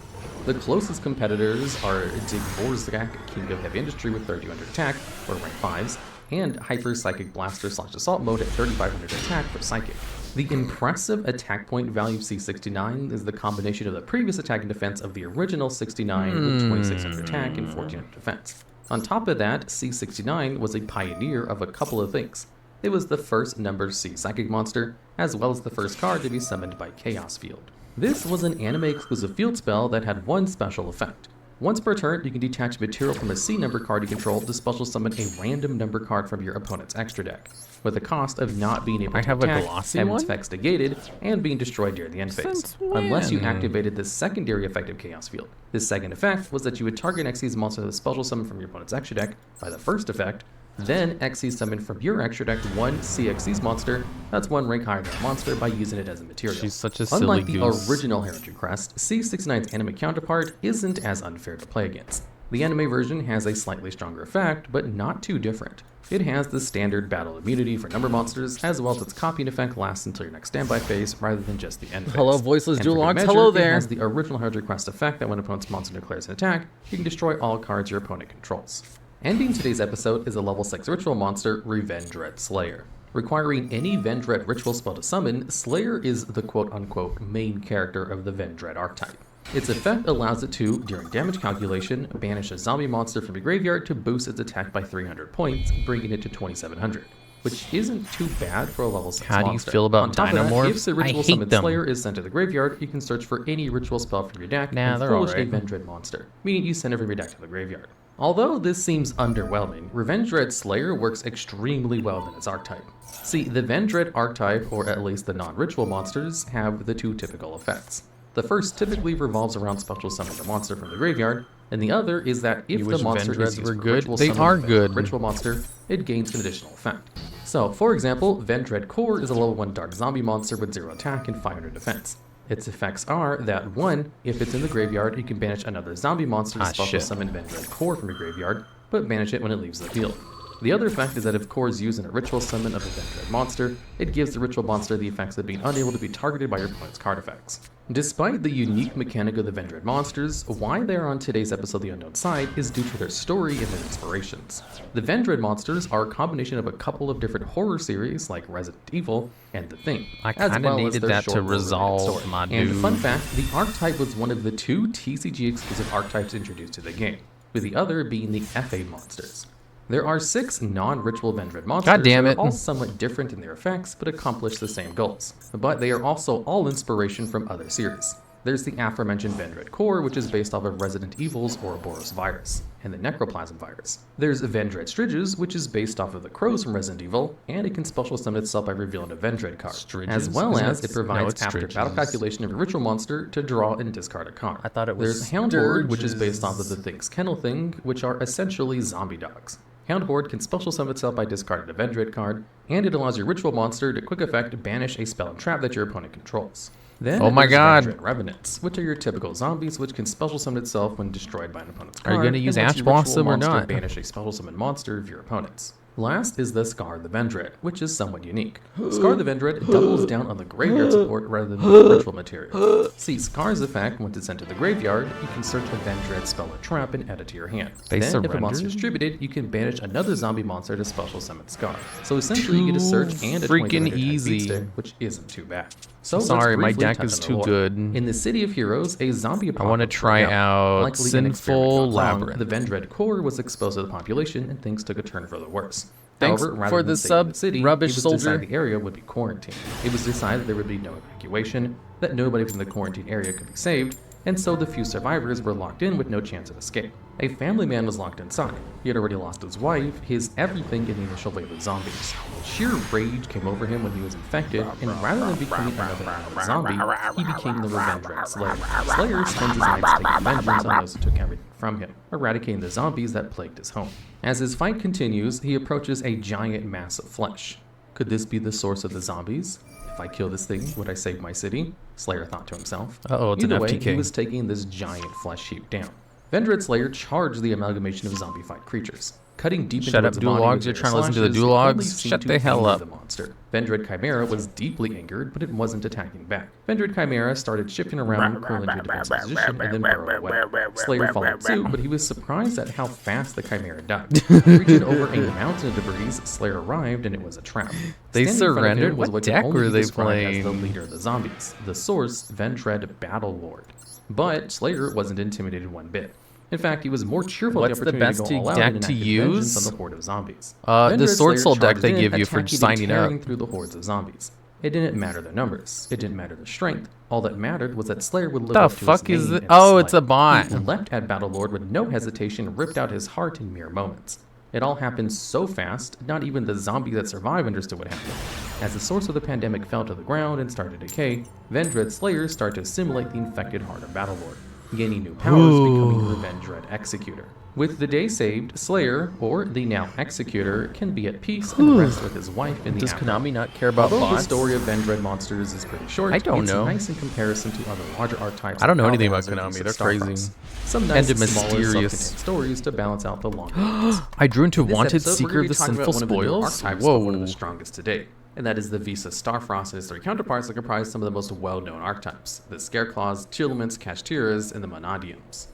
The closest competitors are Dvorzak, King of Heavy Industry with 3,200 attack, or rank 5s, and Hyper Psychic Blaster / Assault Mode at 3,500 attack for Psychic. The impressive attack point value of C69 is the combination of the previous attack and defense of the original 69 with 2,600 attack and 1,400 defense. On top of that, C69 was a pioneer of a couple of things. It was the first number C Psychic monster, as well as the first card to be summoned by Chaos Field. This was an anime-exclusive field spell that had one special effect. Once per turn, you can detach material from a C number card you control to special summon a random number card from your opponent's extra deck, with the cost of not being able to attack, have its effects negated, and being destroyed during the end phase, unless you activated the secondary effect of Chaos Field. This second effect was that you would target an Xyz monster with a special summon from your opponent's extra deck by the first effect, then Xyz summon from your extra deck one CXyz monster that's one rank higher than a monster by using it as a material.
She's such a silly
Unlike the original Heraldry Crest, C69's anime counterpart isn't as unfair to play against. The anime version has a slightly stronger effect, but not too different. It has the standard battle immunity for number monsters, as well as its copying effect lasts until your next standby phase, rather than just the end phase.
Hello, voiceless TheDuelLogs.
Hello there. It has the original Heraldry Crest effect that when an opponent's monster declares an attack, you can destroy all cards your opponent controls. Ending today's episode is a level 6 ritual monster, Vendread Slayer. Requiring any Vendread ritual spell to summon, Slayer is the quote-unquote main character of the Vendread archetype. Its effect allows it to, during damage calculation, banish a zombie monster from your graveyard to boost its attack by 300 points, bringing it to 2,700. Which isn't too bad for a level 6 monster.
How do you feel about Dynamorphs?
If the ritual summoned Slayer is sent to the graveyard, you can search for any ritual spell from your deck and foolish a Vendread monster, meaning you send it from your deck to the graveyard. Although this seems underwhelming, Vendread Slayer works extremely well in its archetype. See, the Vendread archetype, or at least the non-ritual monsters, have the two typical effects. The first typically revolves around special summoning a monster from the graveyard,
And the other is that if the monster is
Vendreads
used
were
for
good.
ritual
They
summon
are
with a
good.
ritual monster, it gains an additional effect. So, for example, Vendread Core is a level 1 dark zombie monster with 0 attack and 500 defense. Its effects are that 1, if it's in the graveyard, you can banish another zombie monster to special summon Vendread Core from your graveyard, but banish it when it leaves the field. The other effect is that if Core is used in a ritual summon of a Vendread monster, it gives the ritual monster the effects of being unable to be targeted by your opponent's card effects. Despite the unique mechanic of the Vendread monsters, why they are on today's episode of The Unknown Side is due to their story and their inspirations. The Vendread monsters are a combination of a couple of different horror series like Resident Evil and The Thing,
I
as
kinda
well as
needed
their
that to
short horror-related
resolve,
story.
my
And
dude.
fun fact, the archetype was one of the 2 TCG exclusive archetypes introduced to the game, with the other being the FA monsters. There are 6 non-ritual Vendread monsters
God damn
that
it.
are all somewhat different in their effects, but accomplish the same goals. But they are also all inspiration from other series. There's the aforementioned Vendread Core, which is based off of Resident Evil's Ouroboros virus, and the Necroplasm virus. There's Vendread Striges, which is based off of the crows from Resident Evil, and it can special summon itself by revealing a Vendread card, as well as it provides after battle calculation of a ritual monster to draw and discard a card.
I thought it was
There's Hound Horde, which is based off of the Thing's Kennel Thing, which are essentially zombie dogs. Hound Horde can special summon itself by discarding a Vendread card, and it allows your ritual monster to quick effect banish a spell and trap that your opponent controls. Then
Oh my
there's
God.
Vendread Revenants, which are your typical zombies which can special summon itself when destroyed by an opponent's
Are you
card.
gonna use
and lets
Ash
your ritual
Blossom or
monster
not?
banish a special summon monster of your opponent's. Last is the Scar the Vendread, which is somewhat unique. Scar the Vendread doubles down on the graveyard support rather than the ritual material. See, Scar's effect, once it's sent to the graveyard, you can search a Vendread spell or trap and add it to your hand.
They
Then, if a
surrendered?
monster is distributed, you can banish another zombie monster to special summon Scar. So essentially, you get a search and a
freaking
2200 type
easy.
beat stick, which isn't too bad. So let's
Sorry, my
briefly
deck
touch
is
on the
too
lore.
good.
In the City of Heroes, a zombie
I want to
apocalypse
try
broke
out
Likely an experiment
Sinful
gone wrong,
Labyrinth.
The Vendread Core was exposed to the population, and things took a turn for the worse.
Thanks
However, rather
for
than
the
saving
sub,
city,
rubbish
it was
soldier.
decided the area would be quarantined. It was decided there would be no evacuation, that nobody from the quarantine area could be saved, and so the few survivors were locked in with no chance of escape. A family man was locked inside. He had already lost his wife, his everything in the initial wave of zombies. Sheer rage came over him when he was infected, and rather than becoming another zombie, he became the Revendread Slayer. Slayer spends his nights taking vengeance on those who took everything from him, eradicating the zombies that plagued his home. As his fight continues, he approaches a giant mass of flesh. Could this be the source of the zombies? If I kill this thing, would I save my city? Slayer thought to himself.
Uh-oh, it's an
Either way,
FTK.
he was taking this giant flesh heap down. Vendread Slayer charged the amalgamation of zombie-fight creatures, cutting deep
Shut
into
up,
its
Duel
body
Logs.
with
You're
their
trying to listen to the
slashes,
Duel
only
Logs?
seemed
Shut
to
the hell
anger
up.
The monster. Vendread Chimera was deeply angered, but it wasn't attacking back. Vendread Chimera started shifting around, curling into a defensive position, and then burrowed away. Slayer followed suit, but he was surprised at how fast the Chimera died. Reaching over a mountain of debris, Slayer arrived, and it was a trap.
They
Standing in front of him
surrendered?
was
What
could
deck
only
were
be
they
described as the
playing?
leader of the zombies, the source, Vendread Battlelord. But Slayer wasn't intimidated one bit. In fact, he was more cheerful
What's
at
the
the opportunity
best
to go all out
deck
and
to
enact vengeance
use?
on the horde of zombies.
The
Vendread
Sword
Slayer
Soul deck
charged
they
in,
give you for
attacking and
signing up.
tearing through the hordes of zombies. It didn't matter their numbers. It didn't matter their strength. All that mattered was that Slayer would live
The
up to
fuck
his
is
name
it?
and
Oh,
slay.
it's a bot.
He leapt at Battlelord with no hesitation and ripped out his heart in mere moments. It all happened so fast, not even the zombies that survived understood what happened. As the source of the pandemic fell to the ground and started to decay, Vendread Slayer started to assimilate the infected heart of Battlelord, gaining new powers, becoming the Vendread Executor. With the day saved, Slayer, or the now Executor, can be at peace and rest with his wife in the
Does
afterlife.
Konami not care about
Although the
bots?
story of Vendread monsters is pretty short,
I don't
it's
know.
nice in comparison to other larger archetypes.
I don't know
like
anything about
Albaz and
Konami. They're
Starfrost.
crazy.
Some nice
And
smaller
mysterious.
self-contained stories to balance out the longer ones.
I drew into
This
Wanted
episode, we're
Seeker
gonna
of
be
the
talking about
Sinful
one of the newer
Spoils?
archetypes, but one of the
Whoa.
strongest to date. And that is the Visa Starfrost and his 3 counterparts that comprise some of the most well-known archetypes: the Scareclaws, Chillaments, Kashtiras, and the Monadiums.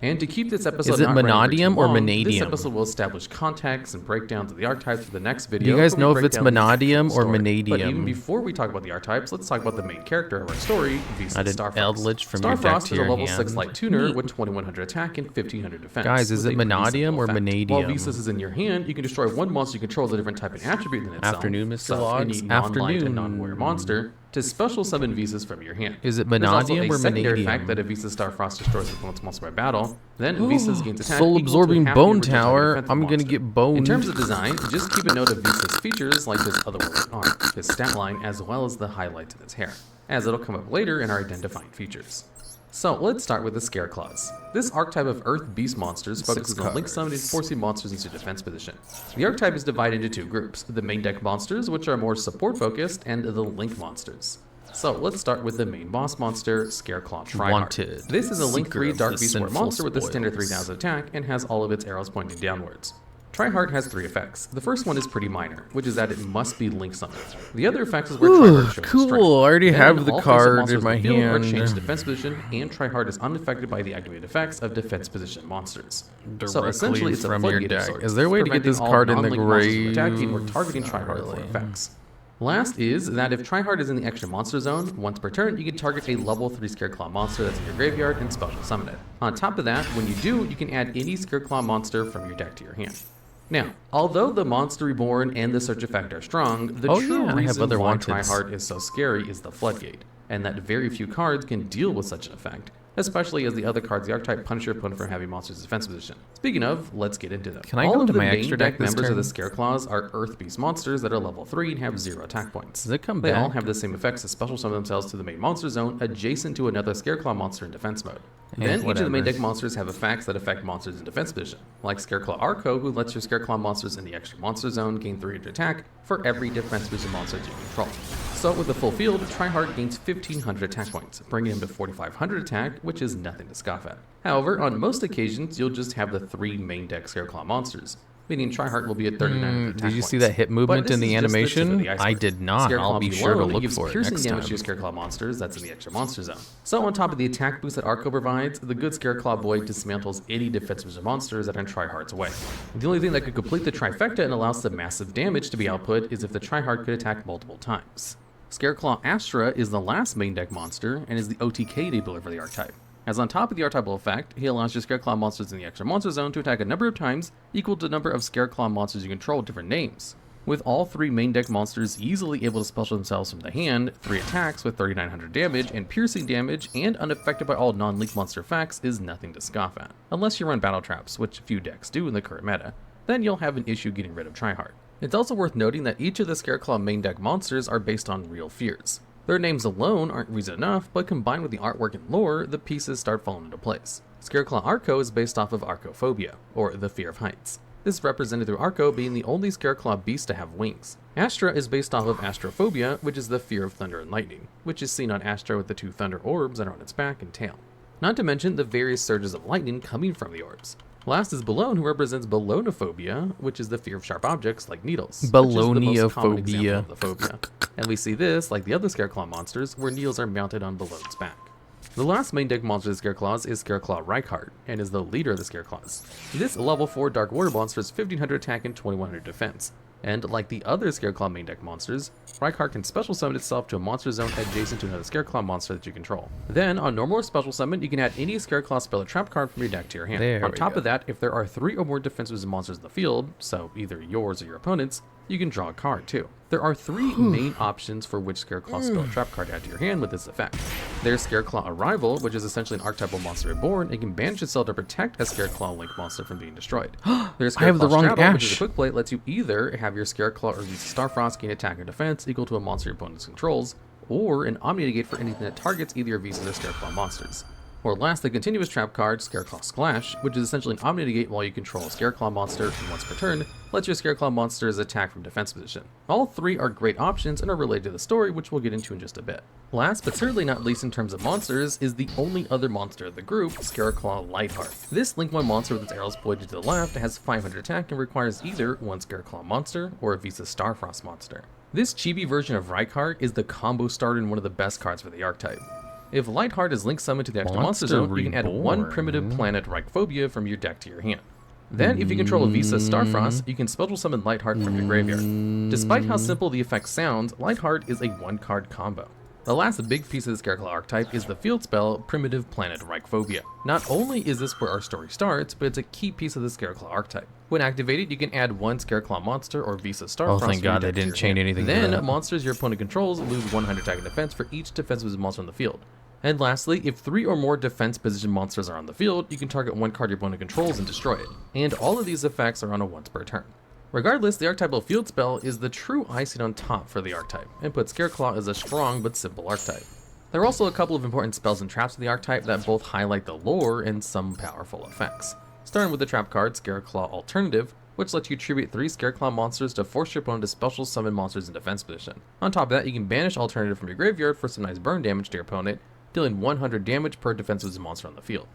And to keep this episode
Is it
not running for too
Monadium or
long, this
Monadium?
episode will establish context and breakdowns of the archetypes for the next video.
you guys
where we
know if
break
it's
down the
Monadium
full
or
story.
Monadium?
But even before we talk about the archetypes, let's talk about the main character of our story, Visa
Added
Starfrost.
Eldritch from your deck
Starfrost
to
is a
your
level
hand.
6 light tuner
Neat.
with 2100 attack and 1500 defense.
Guys, is
with
it
a pretty
Monadium
simple
or
effect.
Monadium?
While Visas is in your hand, you can destroy one monster you control with a different type and attribute than itself.
Afternoon, Mr.
So
Logs.
any non-light
Afternoon.
and non-warrior monster to special summon Visas from your hand.
Is it
There's also
Monadium
a
or
secondary
Monadium?
fact that if Visa Starfrost destroys its opponent's monster by battle, then Visas gains attack
Soul
equal to
absorbing
half the
bone
original target
tower.
defensive
I'm gonna
monster.
get boned.
In terms of design, just keep a note of Visa's features like his otherworldly arm, his stat line, as well as the highlights in his hair, as it'll come up later in our identifying features. So let's start with the Scareclaws. This archetype of Earth Beast monsters focuses on link summoning and forcing monsters into defense position. The archetype is divided into two groups, the main deck monsters, which are more support focused, and the link monsters. So let's start with the main boss monster, Scareclaw Tryhard.
Wanted.
This is a link 3
Seeker
Dark
of the
Beast War
Sinful
monster with a standard
Spoils.
3000 attack and has all of its arrows pointing downwards. Tryhard has 3 effects. The first one is pretty minor, which is that it must be link summoned. The other effect is where Tryhard shows
cool.
strength.
I already
Then
have the
all face-up
card
monsters
in my
the field are
hand.
changed to defense position, and Tryhard is unaffected by the activated effects of defense position monsters. So
Directly
essentially, it's a
from your
floodgate of
deck.
sorts,
Is there a way to get
preventing
this
all
card in the
non-link monsters from
grave?
attacking or targeting
Not
Tryhard
really.
for effects. Last is that if Tryhard is in the extra monster zone, once per turn, you can target a level 3 Scareclaw monster that's in your graveyard and special summon it. On top of that, when you do, you can add any Scareclaw monster from your deck to your hand. Now, although the Monster Reborn and the Search effect are strong, the true reason why Tryhard is so scary is the Floodgate, and that very few cards can deal with such an effect, especially as the other cards, the archetype punish your opponent from having monsters' defense position. Speaking of, let's get into them.
Can I
All
go
of
into
the
my
main
extra
deck
deck this
members of the
turn?
Scareclaws are Earth Beast monsters that are level 3 and have 0 attack points.
Does it come
They all
back?
have the same effects as special summon themselves to the main monster zone adjacent to another Scareclaw monster in defense mode.
Yeah,
Then each of the main
whatever.
deck monsters have effects that affect monsters in defense position, like Scareclaw Arco, who lets your Scareclaw monsters in the extra monster zone gain 300 attack for every defense position monster that you control. So with the full field, Tryhard gains 1500 attack points, bringing him to 4500 attack, which is nothing to scoff at. However, on most occasions, you'll just have the 3 main deck Scareclaw monsters, meaning Tryhard will be at 3900 attack
Did you see
points.
that hit
But
movement
this
in the
is just tip of
animation?
the
I
iceberg.
did not. I'll
Scareclaw
be sure to
alone
look
gives
for it
piercing
next
damage
time.
to your Scareclaw monsters that's in the extra monster zone. So on top of the attack boost that Arco provides, the good Scareclaw boy dismantles any defensive monsters that are in Tryhard's way. The only thing that could complete the trifecta and allows the massive damage to be output is if the Tryhard could attack multiple times. Scareclaw Astra is the last main deck monster and is the OTK enabler for the archetype. As on top of the archetypal effect, he allows your Scareclaw monsters in the extra monster zone to attack a number of times equal to the number of Scareclaw monsters you control with different names. With all 3 main deck monsters easily able to special themselves from the hand, 3 attacks with 3900 damage and piercing damage, and unaffected by all non-link monster effects is nothing to scoff at. Unless you run battle traps, which few decks do in the current meta, then you'll have an issue getting rid of Tryhard. It's also worth noting that each of the Scareclaw main deck monsters are based on real fears. Their names alone aren't reason enough, but combined with the artwork and lore, the pieces start falling into place. Scareclaw Arco is based off of Arcophobia, or the fear of heights. This is represented through Arco being the only Scareclaw beast to have wings. Astra is based off of Astrophobia, which is the fear of thunder and lightning, which is seen on Astra with the 2 thunder orbs that are on its back and tail. Not to mention the various surges of lightning coming from the orbs. Last is Balone, who represents Ballonophobia, which is the fear of sharp objects like needles. which is the most common example of the phobia. And we see this, like the other Scareclaw monsters, where needles are mounted on Ballone's back. The last main deck monster of the Scareclaws is Scareclaw Rykard, and is the leader of the Scareclaws. This level 4 Dark Warrior monster has 1500 attack and 2100 defense. And like the other Scareclaw main deck monsters, Rykard can special summon itself to a monster zone adjacent to another Scareclaw monster that you control. Then, on normal or special summon, you can add any Scareclaw spell or trap card from your deck to your hand.
There
On
we
top
go.
of that, if there are 3 or more defensive monsters in the field, so either yours or your opponent's, you can draw a card too. There are 3 main options for which Scareclaw spell or trap card to add to your hand with this effect. There's Scareclaw Arrival, which is essentially an archetypal monster reborn and can banish itself to protect a Scareclaw link monster from being destroyed. There's Scareclaw
I have the wrong
Straddle, which is a
Ash.
quick play that lets you either have your Scareclaw or Visa Starfrost gain attack or defense equal to a monster your opponent controls, or an Omni Negate for anything that targets either your Visa or Scareclaw monsters. Or last, the continuous trap card, Scareclaw Splash, which is essentially an Omni Negate while you control a Scareclaw monster, and once per turn, lets your Scareclaw monsters attack from defense position. All 3 are great options and are related to the story, which we'll get into in just a bit. Last, but certainly not least in terms of monsters, is the only other monster of the group, Scareclaw Lightheart. This Link 1 monster with its arrows pointed to the left has 500 attack and requires either one Scareclaw monster or a Visa Starfrost monster. This chibi version of Rykard is the combo starter and one of the best cards for the archetype. If Lightheart is link summoned to the extra monster zone, you can add 1 primitive planet Ryphobia from your deck to your hand. Then, if you control a Visa Starfrost, you can special summon Lightheart from your graveyard. Despite how simple the effect sounds, Lightheart is a 1-card combo. The last big piece of the Scareclaw archetype is the field spell, Primitive Planet Ryphobia. Not only is this where our story starts, but it's a key piece of the Scareclaw archetype. When activated, you can add 1 Scareclaw monster or Visa Starfrost.
Oh, thank
from your
God they
deck to
didn't
your
change
hand.
anything to
Then,
that.
monsters your opponent controls lose 100 attack and defense for each defensive monster on the field. And lastly, if 3 or more defense position monsters are on the field, you can target 1 card your opponent controls and destroy it. And all of these effects are on a once per turn. Regardless, the archetypal field spell is the true icing on top for the archetype, and puts Scareclaw as a strong but simple archetype.
There are also a couple of important spells and traps of the archetype that both highlight the lore and some powerful effects. Starting with the trap card, Scareclaw Alternative, which lets you tribute 3 Scareclaw monsters to force your opponent to special summon monsters in defense position. On top of that, you can banish Alternative from your graveyard for some nice burn damage to your opponent, dealing 100 damage per defensive monster on the field.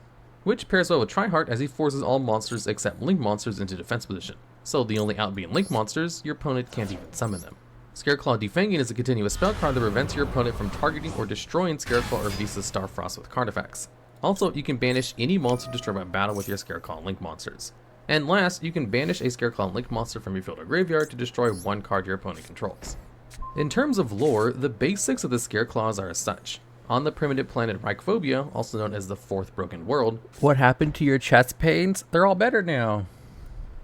Which pairs well with Tryhard as he forces all monsters except Link monsters into defense position, so the only out being Link monsters, your opponent can't even summon them. Scareclaw Defanging is a continuous spell card that prevents your opponent from targeting or destroying Scareclaw or Visa's Starfrost with card effects. Also, you can banish any monster destroyed by battle with your Scareclaw and Link monsters. And last, you can banish a Scareclaw and Link monster from your field or graveyard to destroy one card your opponent controls. In terms of lore, the basics of the Scareclaws are as such. On the primitive planet Reichphobia, also known as the Fourth Broken World,
What happened to your chest pains? They're all better now.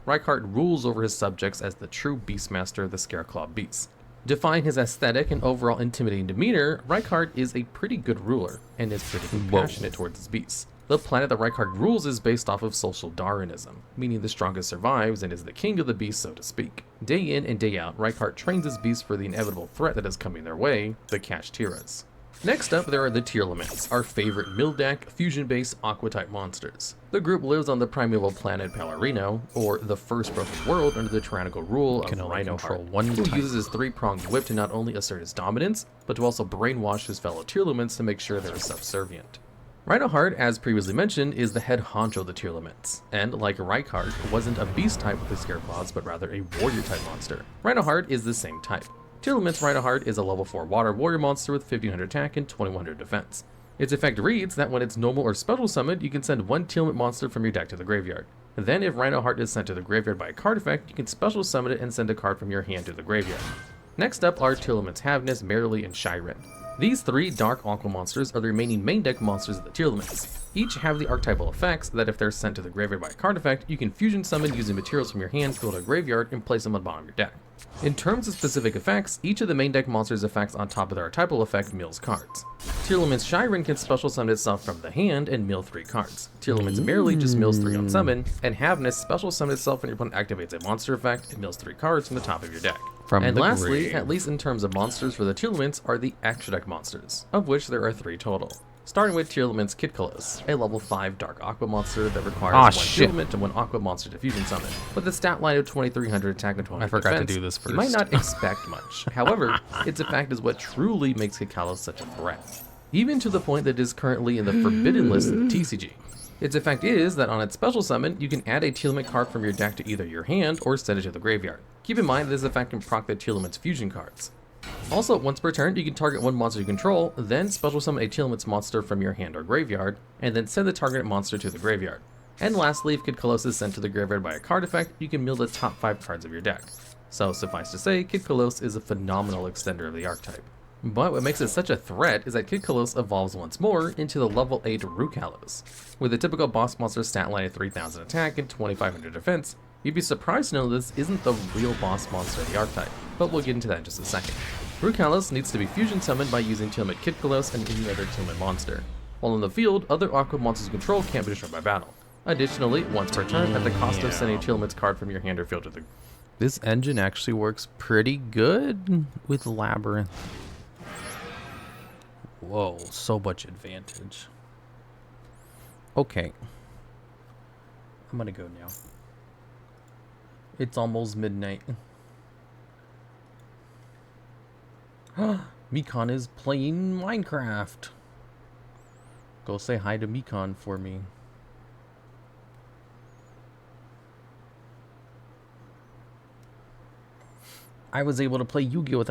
Reichardt rules over his subjects as the true Beastmaster of the Scareclaw Beasts. Defying his aesthetic and overall intimidating demeanor, Reichardt is a pretty good ruler, and is pretty compassionate towards his beasts. The planet that Reichardt rules is based off of social Darwinism, meaning the strongest survives and is the king of the beasts, so to speak. Day in and day out, Reichardt trains his beasts for the inevitable threat that is coming their way, the Kashtiras. Next up, there are the Tearlaments, our favorite mill-deck, fusion-based Aqua-type monsters. The group lives on the primeval planet Palorino, or the First Broken World under the tyrannical rule of Rhinoheart, who uses his 3-pronged whip to not only assert his dominance, but to also brainwash his fellow Tearlaments to make sure they're subservient. Rhinoheart, as previously mentioned, is the head honcho of the Tearlaments, and like Reichardt, wasn't a beast type with his Scareclaws, but rather a warrior-type monster. Rhinoheart is the same type. Tearlaments Rhinoheart is a level 4 water warrior monster with 1500 attack and 2100 defense. Its effect reads that when it's normal or special summoned, you can send one Tearlament monster from your deck to the graveyard. Then if Rhinoheart is sent to the graveyard by a card effect, you can special summon it and send a card from your hand to the graveyard. Next up are Tearlaments Havness, Merrily, and Shyren. These 3 dark aqua monsters are the remaining main deck monsters of the Tearlaments. Each have the archetypal effects that if they're sent to the graveyard by a card effect, you can fusion summon using materials from your hand, field, or graveyard, and place them on the bottom of your deck. In terms of specific effects, each of the main deck monsters' effects on top of their archetypal effect mills cards. Tearlaments Shyren can special summon itself from the hand and mill 3 cards. Tearlaments Merrily just mills 3 on summon, and Havness special summon itself when your opponent activates a monster effect and mills 3 cards from the top of your deck. And lastly, at least in terms of monsters for the Tearlaments, are the extra deck monsters, of which there are 3 total. Starting with Tearlaments Kitkalos, a level 5 dark aqua monster that requires 1 Tearlament and 1 aqua monster to fusion summon. With a stat line of 2300 attack and 20 defense,
to do this first.
you might not expect much. However, its effect is what truly makes Kitkalos such a threat, even to the point that it is currently in the forbidden list of the TCG. Its effect is that on its special summon, you can add a Tearlament card from your deck to either your hand or send it to the graveyard. Keep in mind this effect can proc the Tearlament's fusion cards. Also, once per turn, you can target 1 monster you control, then special summon a Tearlament's monster from your hand or graveyard, and then send the target monster to the graveyard. And lastly, if Kitkalos is sent to the graveyard by a card effect, you can mill the top 5 cards of your deck. So suffice to say, Kitkalos is a phenomenal extender of the archetype. But what makes it such a threat is that Kitkalos evolves once more into the level 8 Rukalos. With a typical boss monster stat line of 3000 attack and 2500 defense, you'd be surprised to know this isn't the real boss monster of the archetype, but we'll get into that in just a second. Rukalos needs to be fusion summoned by using Tearlament Kitkalos and any other Tearlament monster. While in the field, other aqua monsters you control can't be destroyed by battle. Additionally, once per turn, at the cost of sending a Tearlament's card from your hand or field to the...
This engine actually works pretty good with Labyrinth. Whoa, so much advantage. Okay. I'm gonna go now. It's almost midnight. Mikon is playing Minecraft. Go say hi to Mikon for me. I was able to play Yu-Gi-Oh! Without